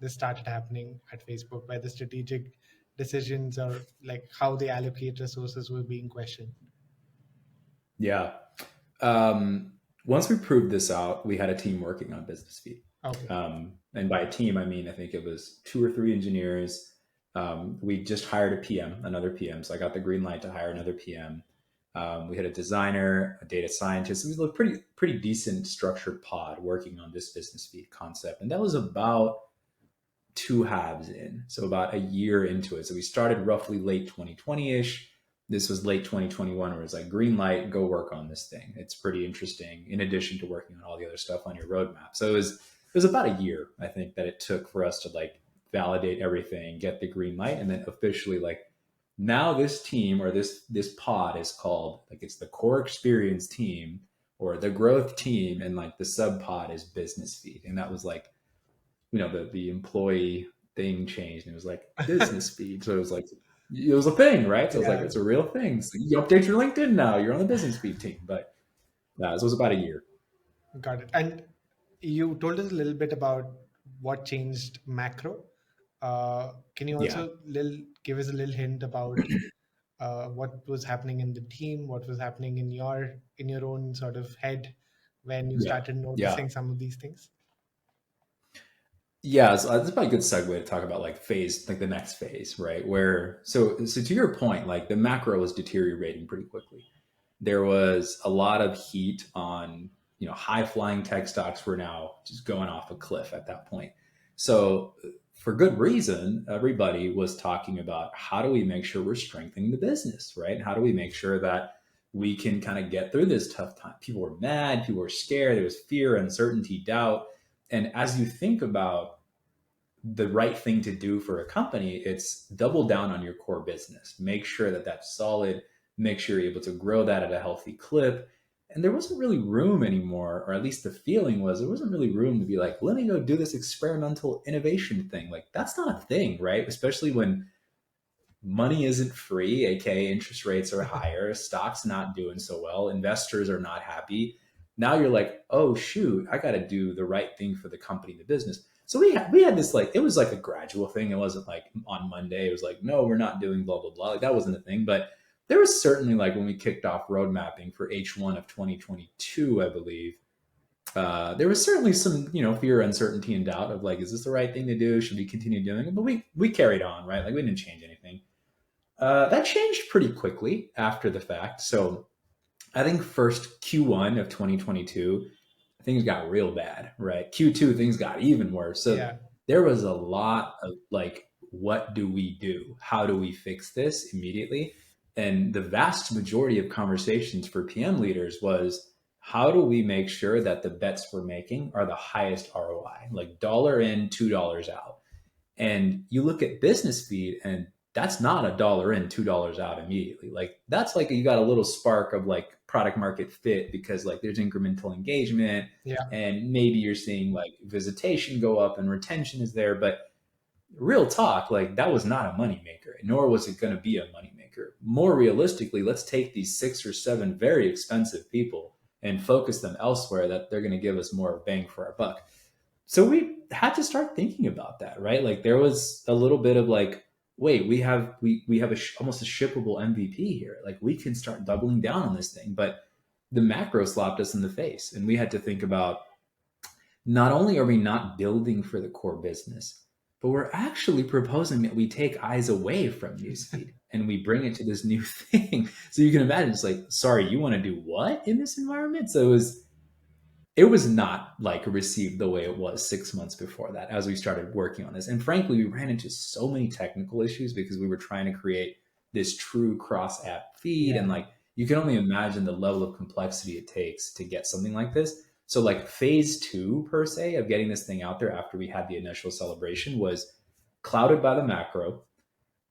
this started happening at Facebook, where the strategic decisions or like how they allocate resources were being questioned? Yeah. Once we proved this out, we had a team working on business feed. Okay. And by a team, I mean, I think it was 2 or 3 engineers. We just hired another PM. So I got the green light to hire another PM. We had a designer, a data scientist. It was a pretty decent structured pod working on this business feed concept. And that was about 2 halves in. So about a year into it. So we started roughly late 2020-ish. This was late 2021, where it's like, green light, go work on this thing. It's pretty interesting, in addition to working on all the other stuff on your roadmap. So it was about a year, I think, that it took for us to like validate everything, get the green light, and then officially like, now this team or this pod is called, like, it's the core experience team or the growth team, and like the sub pod is business feed. And that was like, the employee thing changed and it was like business feed. So it was like it was a thing, right? So I was like, Yeah, it's a real thing. So you update your LinkedIn now. You're on the business speed team. But this was about a year. got it. And you told us a little bit about what changed macro. Can you Yeah, also give us a little hint about what was happening in the team, what was happening in your own sort of head when you yeah, started yeah. noticing some of these things? Yeah, so that's probably a good segue to talk about like phase, like the next phase, right? Where so to your point, like the macro was deteriorating pretty quickly. There was a lot of heat on, high flying tech stocks were now just going off a cliff at that point. So for good reason, everybody was talking about how do we make sure we're strengthening the business, right? How do we make sure that we can kind of get through this tough time? People were mad, people were scared, there was fear, uncertainty, doubt. And as you think about the right thing to do for a company, it's double down on your core business. Make sure that that's solid. Make sure you're able to grow that at a healthy clip. And there wasn't really room anymore, or at least the feeling was there wasn't really room to be like, let me go do this experimental innovation thing. Like, that's not a thing, right? Especially when money isn't free, aka interest rates are higher, stocks not doing so well, investors are not happy. Now you're like, oh shoot, I got to do the right thing for the company, the business. So we had this, like, it was like a gradual thing. It wasn't like on Monday it was like, no, we're not doing blah blah blah. Like, that wasn't a thing, but there was certainly, like, when we kicked off road mapping for H1 of 2022, I believe, there was certainly some, fear, uncertainty, and doubt of like, is this the right thing to do? Should we continue doing it? But we carried on, right? Like, we didn't change anything. That changed pretty quickly after the fact. So I think first Q1 of 2022, things got real bad, right? Q2, things got even worse. So Yeah, there was a lot of like, what do we do? How do we fix this immediately? And the vast majority of conversations for PM leaders was, how do we make sure that the bets we're making are the highest ROI, like dollar in, $2 out? And you look at business feed, and that's not a dollar in, $2 out immediately. Like, that's like you got a little spark of like product market fit, because like there's incremental engagement, yeah, and maybe you're seeing like visitation go up and retention is there. But real talk, like, that was not a moneymaker, nor was it going to be a moneymaker. More realistically, let's take these 6 or 7 very expensive people and focus them elsewhere, that they're going to give us more bang for our buck. So we had to start thinking about that, right? Like, there was a little bit of like, wait, we have almost a shippable MVP here. Like, we can start doubling down on this thing. But the macro slapped us in the face, and we had to think about, not only are we not building for the core business, but we're actually proposing that we take eyes away from newsfeed and we bring it to this new thing. So you can imagine, it's like, sorry, you want to do what in this environment? So it was not like received the way it was 6 months before that, as we started working on this. And frankly, we ran into so many technical issues because we were trying to create this true cross app feed. And yeah, like, you can only imagine the level of complexity it takes to get something like this. So, like, phase two, per se, of getting this thing out there after we had the initial celebration was clouded by the macro,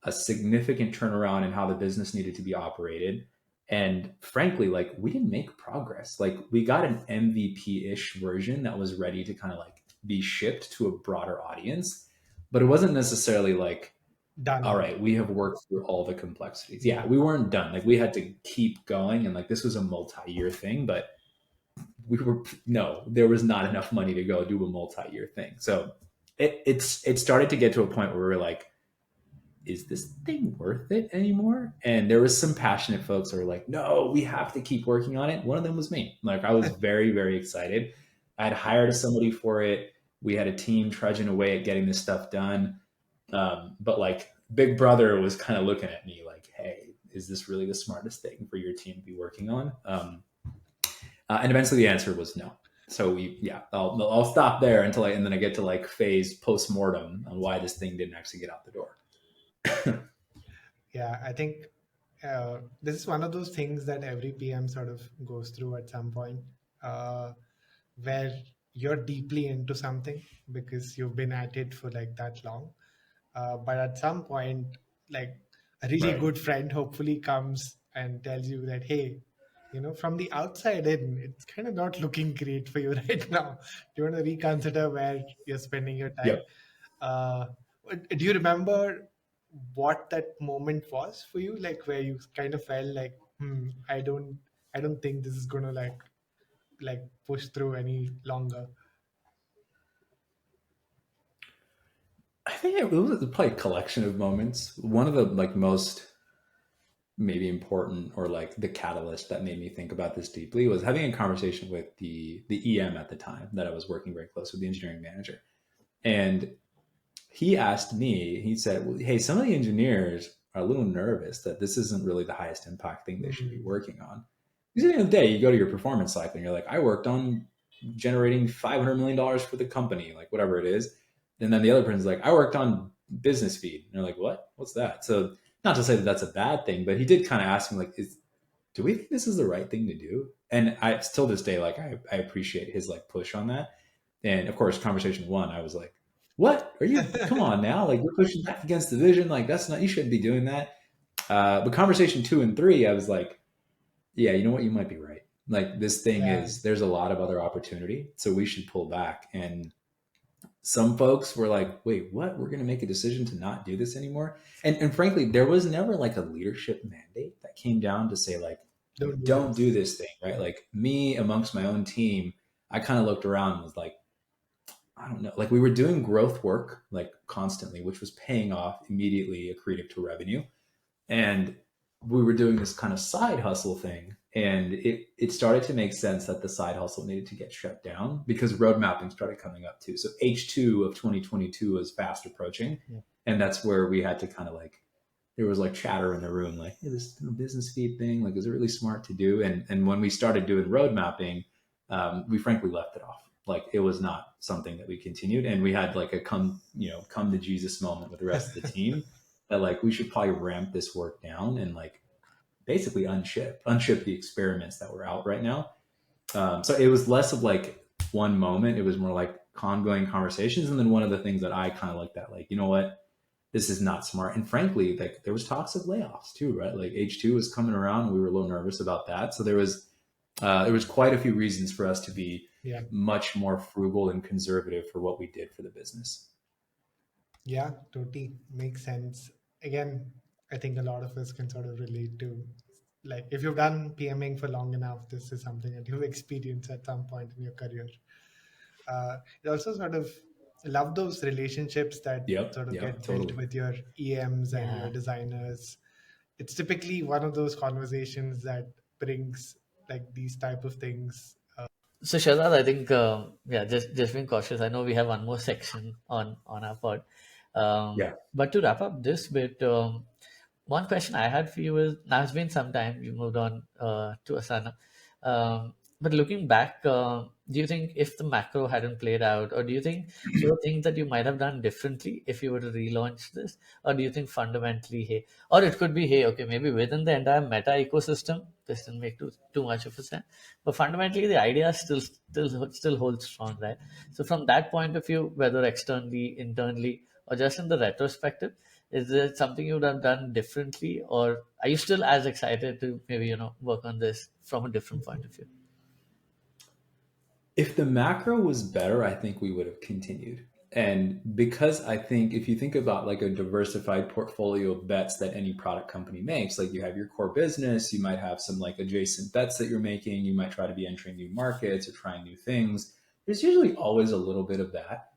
a significant turnaround in how the business needed to be operated. And frankly, like, we didn't make progress. Like, we got an MVP-ish version that was ready to kind of like be shipped to a broader audience, but it wasn't necessarily like, all done. right, we have worked through all the complexities. Yeah, Yeah, we weren't done. Like, we had to keep going, and like, this was a multi-year thing, but we were no, there was not enough money to go do a multi-year thing. So it started to get to a point where we were like, is this thing worth it anymore? And there was some passionate folks that were like, no, we have to keep working on it. One of them was me. Like, I was very, very excited. I had hired somebody for it. We had a team trudging away at getting this stuff done. But like, Big Brother was kind of looking at me like, hey, is this really the smartest thing for your team to be working on? And eventually the answer was no. So I'll stop there and then I get to like phase post mortem on why this thing didn't actually get out the door. yeah. I think this is one of those things that every PM sort of goes through at some point, uh, where you're deeply into something because you've been at it for like that long. But at some point, like a really Right. good friend hopefully comes and tells you that, hey, from the outside in, it's kind of not looking great for you right now. Do you want to reconsider where you're spending your time? Yep. Uh, do you remember what that moment was for you, like where you kind of felt like, I don't think this is gonna like push through any longer. I think it was probably a collection of moments. One of the like most maybe important or like the catalyst that made me think about this deeply was having a conversation with the EM at the time that I was working very close with, the engineering manager. And he asked me, he said, well, hey, some of the engineers are a little nervous that this isn't really the highest impact thing they should be Mm, working on. Because at the end of the day, you go to your performance cycle and you're like, I worked on generating $500 million for the company, like whatever it is. And then the other person's like, I worked on business feed. And they're like, what? What's that? So not to say that that's a bad thing, but he did kind of ask me like, do we think this is the right thing to do? And I still this day, like I appreciate his like push on that. And of course, conversation one, I was like, what are you, come on now, like you're pushing back against the vision, like that's not, you shouldn't be doing that. But conversation two and three, I was like, yeah, you know what, you might be right. Like this thing yeah. is, there's a lot of other opportunity, so we should pull back. And some folks were like, wait, what, we're going to make a decision to not do this anymore. And frankly, there was never like a leadership mandate that came down to say like, Don't do don't do this. this thing, right? Like me amongst my own team, I kind of looked around and was like, I don't know, like we were doing growth work like constantly, which was paying off immediately, accretive to revenue. And we were doing this kind of side hustle thing. And it started to make sense that the side hustle needed to get shut down because road mapping started coming up too. So H2 of 2022 was fast approaching. Yeah. And that's where we had to kind of like, there was like chatter in the room, like, hey, this business feed thing, like, is it really smart to do? And when we started doing road mapping, we frankly left it off. Like it was not something that we continued, and we had like a come to Jesus moment with the rest of the team that like we should probably ramp this work down and like basically unship the experiments that were out right now. So it was less of like one moment; it was more like ongoing conversations. And then one of the things that I kind of like that, like, you know what, this is not smart. And frankly, like there was talks of layoffs too, right? Like H2 was coming around. We were a little nervous about that. So there was quite a few reasons for us to be Yeah. much more frugal and conservative for what we did for the business. Yeah, totally makes sense. Again, I think a lot of us can sort of relate to, like, if you've done PMing for long enough, this is something that you've experienced at some point in your career. It also sort of love those relationships that Yep. sort of Yep. get built Totally. with your EMs and your Yeah. designers. It's typically one of those conversations that brings like these type of things. So Shahzad, I think yeah, just being cautious. I know we have one more section on our pod, Yeah. but to wrap up this bit, one question I had for you is: now it's been some time. You moved on to Asana, but looking back, do you think if the macro hadn't played out, or do you think there were things that you might have done differently if you were to relaunch this, or do you think fundamentally, hey, or it could be, hey, okay, maybe within the entire Meta ecosystem, this didn't make too much of a sense, but fundamentally the idea still holds strong, right? So from that point of view, whether externally, internally, or just in the retrospective, is there something you would have done differently, or are you still as excited to maybe work on this from a different point of view? If the macro was better, I think we would have continued. And because I think if you think about like a diversified portfolio of bets that any product company makes, like you have your core business, you might have some like adjacent bets that you're making, you might try to be entering new markets or trying new things. There's usually always a little bit of that.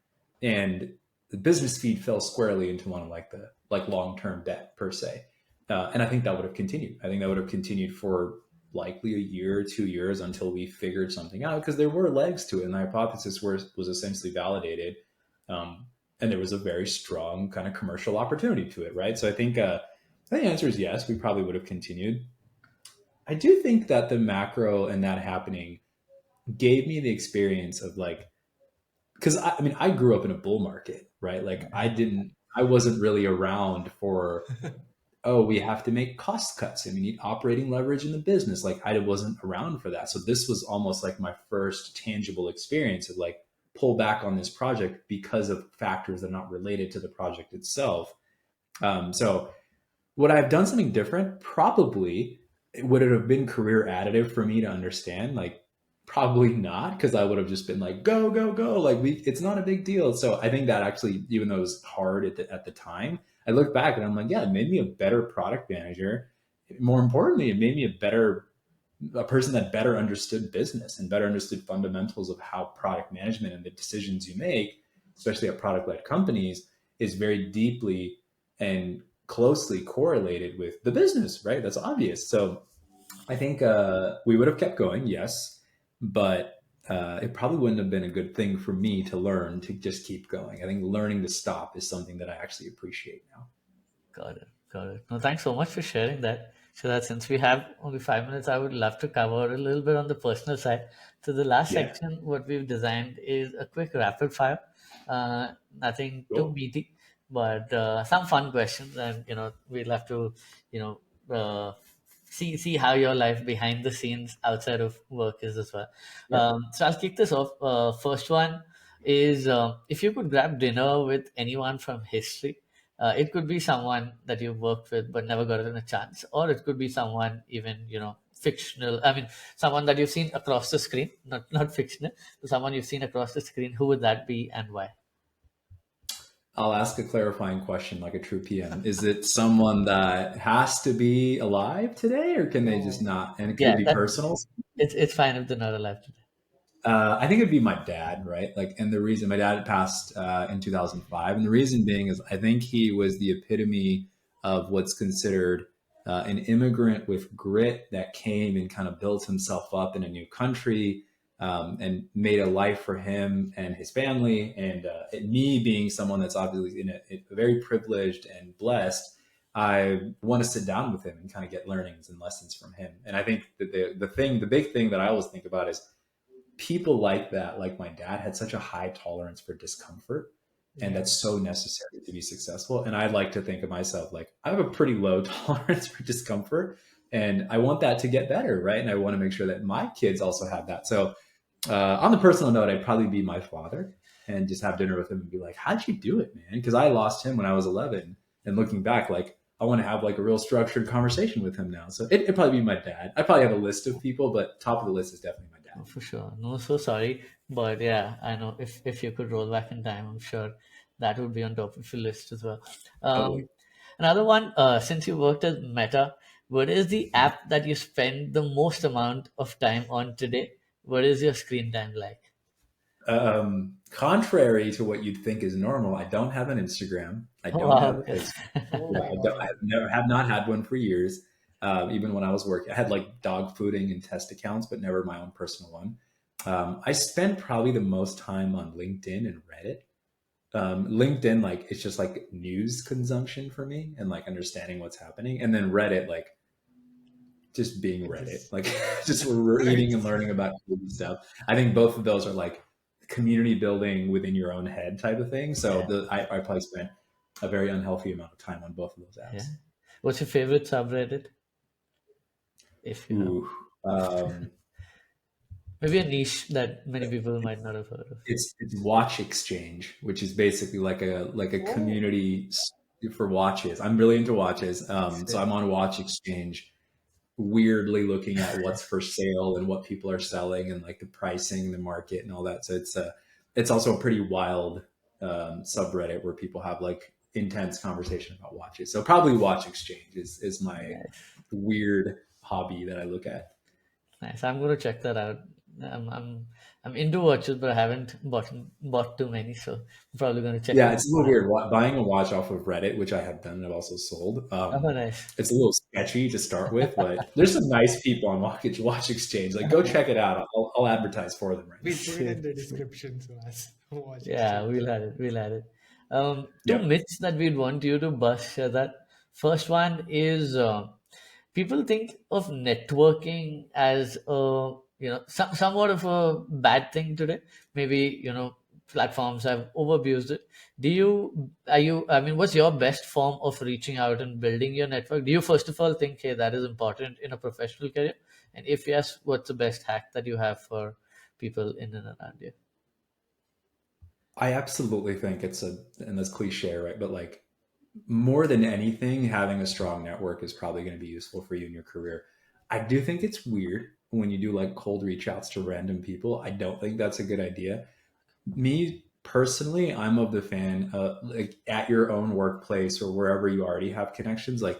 And the business feed fell squarely into one of like the like long-term bet per se. And I think that would have continued. I think that would have continued for likely a year, 2 years until we figured something out because there were legs to it, and the hypothesis was essentially validated, and there was a very strong kind of commercial opportunity to it, right? So I think the answer is yes. We probably would have continued. I do think that the macro and that happening gave me the experience of like because I mean I grew up in a bull market, right? Like I wasn't really around for oh, we have to make cost cuts and we need operating leverage in the business. Like I wasn't around for that. So this was almost like my first tangible experience of like pull back on this project because of factors that are not related to the project itself. So would I have done something different? Probably. Would it have been career additive for me to understand? Like probably not, because I would have just been like, go. Like it's not a big deal. So I think that actually, even though it was hard at the time, I look back and I'm like, yeah, it made me a better product manager. More importantly, it made me a person that better understood business and better understood fundamentals of how product management and the decisions you make, especially at product led companies, is very deeply and closely correlated with the business, right? That's obvious. So I think we would have kept going, yes, but it probably wouldn't have been a good thing for me to learn to just keep going. I think learning to stop is something that I actually appreciate now. Got it. Got it. No, thanks so much for sharing that. So that since we have only 5 minutes, I would love to cover a little bit on the personal side. So the last Yeah, section, what we've designed is a quick rapid fire. Nothing too cool. meaty, but some fun questions, and we'll have to, you know, see how your life behind the scenes outside of work is as well. Yeah. So I'll kick this off. First one is if you could grab dinner with anyone from history, it could be someone that you've worked with but never gotten a chance, or it could be someone even fictional. I mean, someone that you've seen across the screen, not fictional, but someone you've seen across the screen. Who would that be and why? I'll ask a clarifying question like a true PM. Is it someone that has to be alive today or can they just No. not? And could Yeah, it be that personal? it's fine if they're not alive today. I think it'd be my dad, right? Like, and the reason my dad passed in 2005, and the reason being is I think he was the epitome of what's considered an immigrant with grit that came and kind of built himself up in a new country and made a life for him and his family. And me being someone that's obviously in a very privileged and blessed, I want to sit down with him and kind of get learnings and lessons from him. And I think that the big thing that I always think about is people like that, like my dad, had such a high tolerance for discomfort. And Yeah. that's so necessary to be successful. And I like to think of myself like I have a pretty low tolerance for discomfort. And I want that to get better, right? And I want to make sure that my kids also have that. So, on the personal note, I'd probably be my father and just have dinner with him and be like, how'd you do it, man? Because I lost him when I was 11. And looking back, like, I want to have like a real structured conversation with him now. So it'd probably be my dad. I probably have a list of people, but top of the list is definitely my dad. Oh, for sure. No, so sorry, but yeah, I know if you could roll back in time, I'm sure that would be on top of your list as well. Totally. Another one, since you worked at Meta, what is the app that you spend the most amount of time on today? What is your screen time like? Contrary to what you'd think is normal, I don't have an Instagram. I Oh, don't wow. have it's Oh yeah, my I God. have never have not had one for years. Even when I was working, I had like dog fooding and test accounts, but never my own personal one. I spent probably the most time on LinkedIn and Reddit. LinkedIn, like it's just like news consumption for me and like understanding what's happening, and then Reddit, like just being It Reddit, just like just reading and it's learning about stuff. I think both of those are like community building within your own head type of thing. So Yeah, I probably spent a very unhealthy amount of time on both of those yeah. apps. What's your favorite subreddit, if you have one? Ooh, um, Maybe a niche that many people might not have heard of. it's Watch Exchange, which is basically like a oh, community for watches. I'm really into watches, so Sick. I'm on Watch Exchange weirdly looking at what's for sale and what people are selling and like the pricing, the market, and all that. So it's also a pretty wild subreddit where people have like intense conversation about watches. So probably Watch Exchange is my Nice. weird hobby that I look at. Nice. I'm going to check that out. I'm I'm I'm into watches, but I haven't bought too many, so I'm probably going to check Yeah, out it's a little one. weird buying a watch off of Reddit, which I have done and I've also sold. Oh, nice. It's a little sketchy to start with, but there's some nice people on Watch Exchange. Like, go check it out. I'll advertise for them right we'll now. put it in Sick, the sick. description so as watch Yeah, exchange. we'll add it. We'll add it. Two Yep. myths that we'd want you to bust, Shazad. First one is people think of networking as somewhat of a bad thing today. Maybe platforms have overabused it. Do you are you I mean, what's your best form of reaching out and building your network? Do you first of all think, hey, that is important in a professional career? And if yes, what's the best hack that you have for people in and around you? I absolutely think and that's cliche, right? But like more than anything, having a strong network is probably going to be useful for you in your career. I do think it's weird when you do like cold reach outs to random people. I don't think that's a good idea. Me personally, I'm of the fan, like at your own workplace or wherever you already have connections, like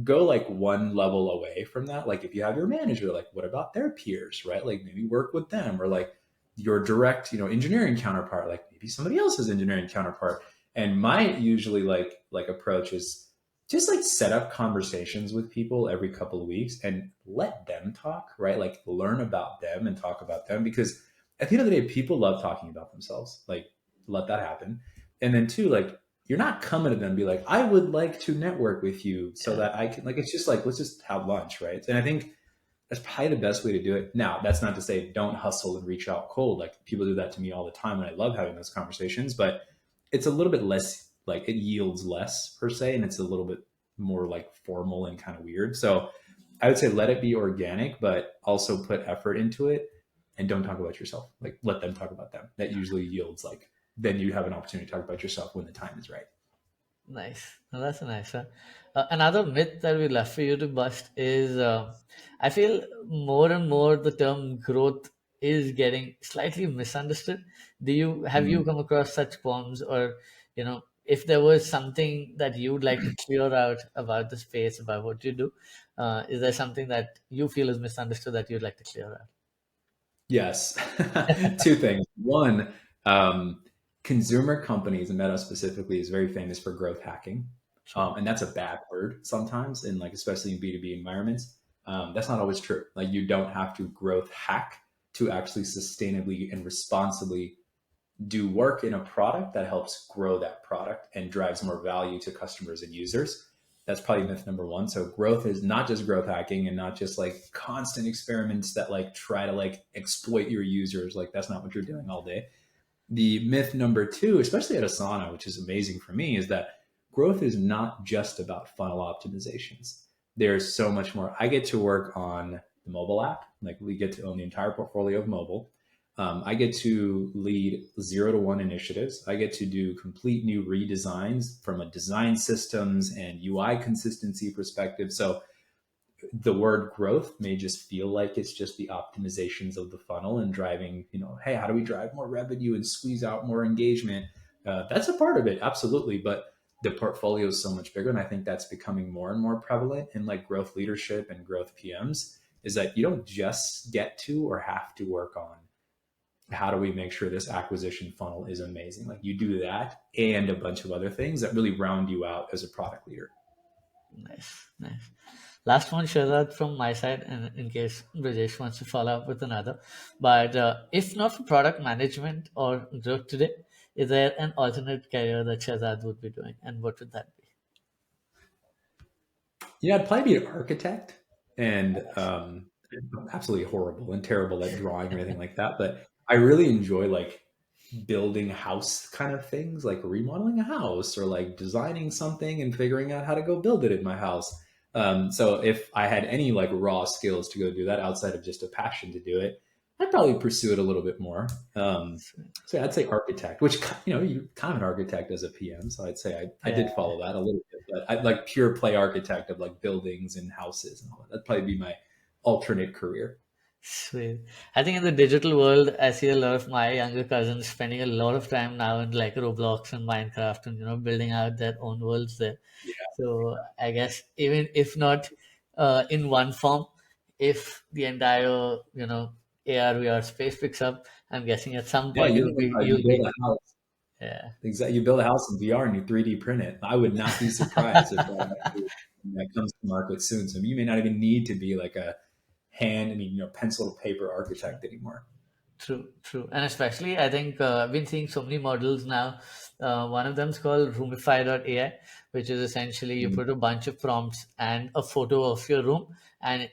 go like one level away from that. Like if you have your manager, like what about their peers, right? Like maybe work with them, or like your direct, engineering counterpart, like maybe somebody else's engineering counterpart. And my usually like approach is just like set up conversations with people every couple of weeks and let them talk, right? Like learn about them and talk about them, because at the end of the day, people love talking about themselves. Like let that happen. And then two, like you're not coming to them and be like, I would like to network with you so Yeah. that I can, like, it's just like, let's just have lunch, right? And I think that's probably the best way to do it. Now, that's not to say don't hustle and reach out cold. Like people do that to me all the time, and I love having those conversations, but it's a little bit less, like it yields less per se, and it's a little bit more like formal and kind of weird. So I would say let it be organic, but also put effort into it, and don't talk about yourself. Like let them talk about them. That usually yields like, then you have an opportunity to talk about yourself when the time is right. Nice. Well, that's a nice one. Another myth that we love for you to bust is I feel more and more the term growth is getting slightly misunderstood. Do you have you Mm. come across such poems, or if there was something that you'd like to clear out about the space, about what you do, is there something that you feel is misunderstood that you'd like to clear out? Yes. Two things. One, um, consumer companies, and Meta specifically, is very famous for growth hacking. True. And that's a bad word sometimes, in like, especially in B2B environments. That's not always true. Like, you don't have to growth hack to actually sustainably and responsibly do work in a product that helps grow that product and drives more value to customers and users. That's probably myth number one. So growth is not just growth hacking and not just like constant experiments that like try to like exploit your users. Like that's not what you're doing all day. The myth number two, especially at Asana, which is amazing for me, is that growth is not just about funnel optimizations. There's so much more. I get to work on the mobile app. Like we get to own the entire portfolio of mobile. I get to lead 0 to 1 initiatives. I get to do complete new redesigns from a design systems and UI consistency perspective. So the word growth may just feel like it's just the optimizations of the funnel and driving, hey, how do we drive more revenue and squeeze out more engagement? That's a part of it, absolutely. But the portfolio is so much bigger. And I think that's becoming more and more prevalent in like growth leadership and growth PMs, is that you don't just get to or have to work on how do we make sure this acquisition funnel is amazing. Like you do that and a bunch of other things that really round you out as a product leader. Nice, nice. Last one, Shahzad, from my side, and in case Brijesh wants to follow up with another. But if not for product management or growth today, is there an alternate career that Shahzad would be doing, and what would that be? Yeah, I'd probably be an architect, and I'm absolutely horrible and terrible at drawing or anything like that. But I really enjoy like building house kind of things, like remodeling a house or like designing something and figuring out how to go build it in my house. So if I had any like raw skills to go do that outside of just a passion to do it, I'd probably pursue it a little bit more. So yeah, I'd say architect, which you're kind of an architect as a PM. So I'd say I Yeah, did follow that a little bit, but I like pure play architect of like buildings and houses and all that. That'd probably be my alternate career. sweet. I think in the digital world, I see a lot of my younger cousins spending a lot of time now in like Roblox and Minecraft, and building out their own worlds there. So I guess even if not in one form, if the entire AR VR space picks up, I'm guessing at some Yeah, point you never know. You you'll build be a house. yeah, Exactly. You build a house in VR and you 3D print it. I would not be surprised if that comes to market soon. So you may not even need to be like a pencil to paper architect anymore. true, true. And especially, I think I've been seeing so many models now. One of them is called Roomify.ai, which is essentially you Mm. put a bunch of prompts and a photo of your room, and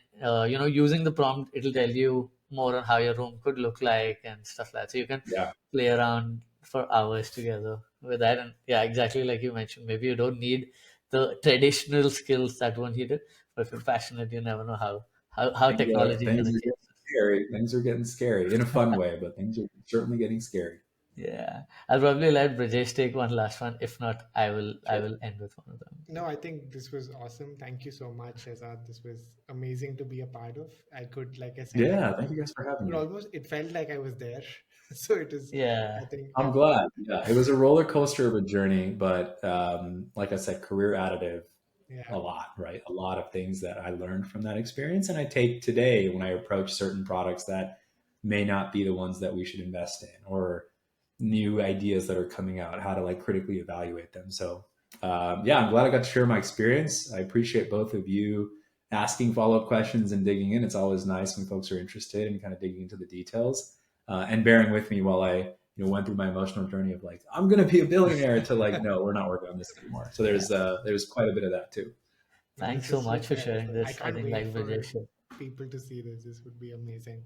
using the prompt, it'll tell you more on how your room could look like and stuff like that. So you can Yeah, play around for hours together with that. And yeah, exactly like you mentioned, maybe you don't need the traditional skills that one needed, but if you're passionate, you never know how technology is going things to are change. getting scary. Things are getting scary in a fun way, but things are certainly getting scary. Yeah, I'll probably let Brajesh take one last one. If not, I will Sure. end with one of them. No, I think this was awesome. Thank you so much, Shahzad. This was amazing to be a part of. I could, like I said, Yeah, thank you guys for having could me. almost, it felt like I was there. So it is, Yeah. I think, I'm glad. Yeah, it was a roller coaster of a journey, but like I said, career additive a yeah, lot, right? A lot of things that I learned from that experience, and I take today when I approach certain products that may not be the ones that we should invest in, or new ideas that are coming out, how to like critically evaluate them. So, yeah, I'm glad I got to share my experience. I appreciate both of you asking follow up questions and digging in. It's always nice when folks are interested and kind of digging into the details and bearing with me while I went through my emotional journey of like I'm gonna be a billionaire to like no, we're not working on this anymore. So Yeah. there's quite a bit of that too. this Thanks so is so much for fair. sharing I this. I can't think wait like for Brijesh, people to see this. This would be amazing.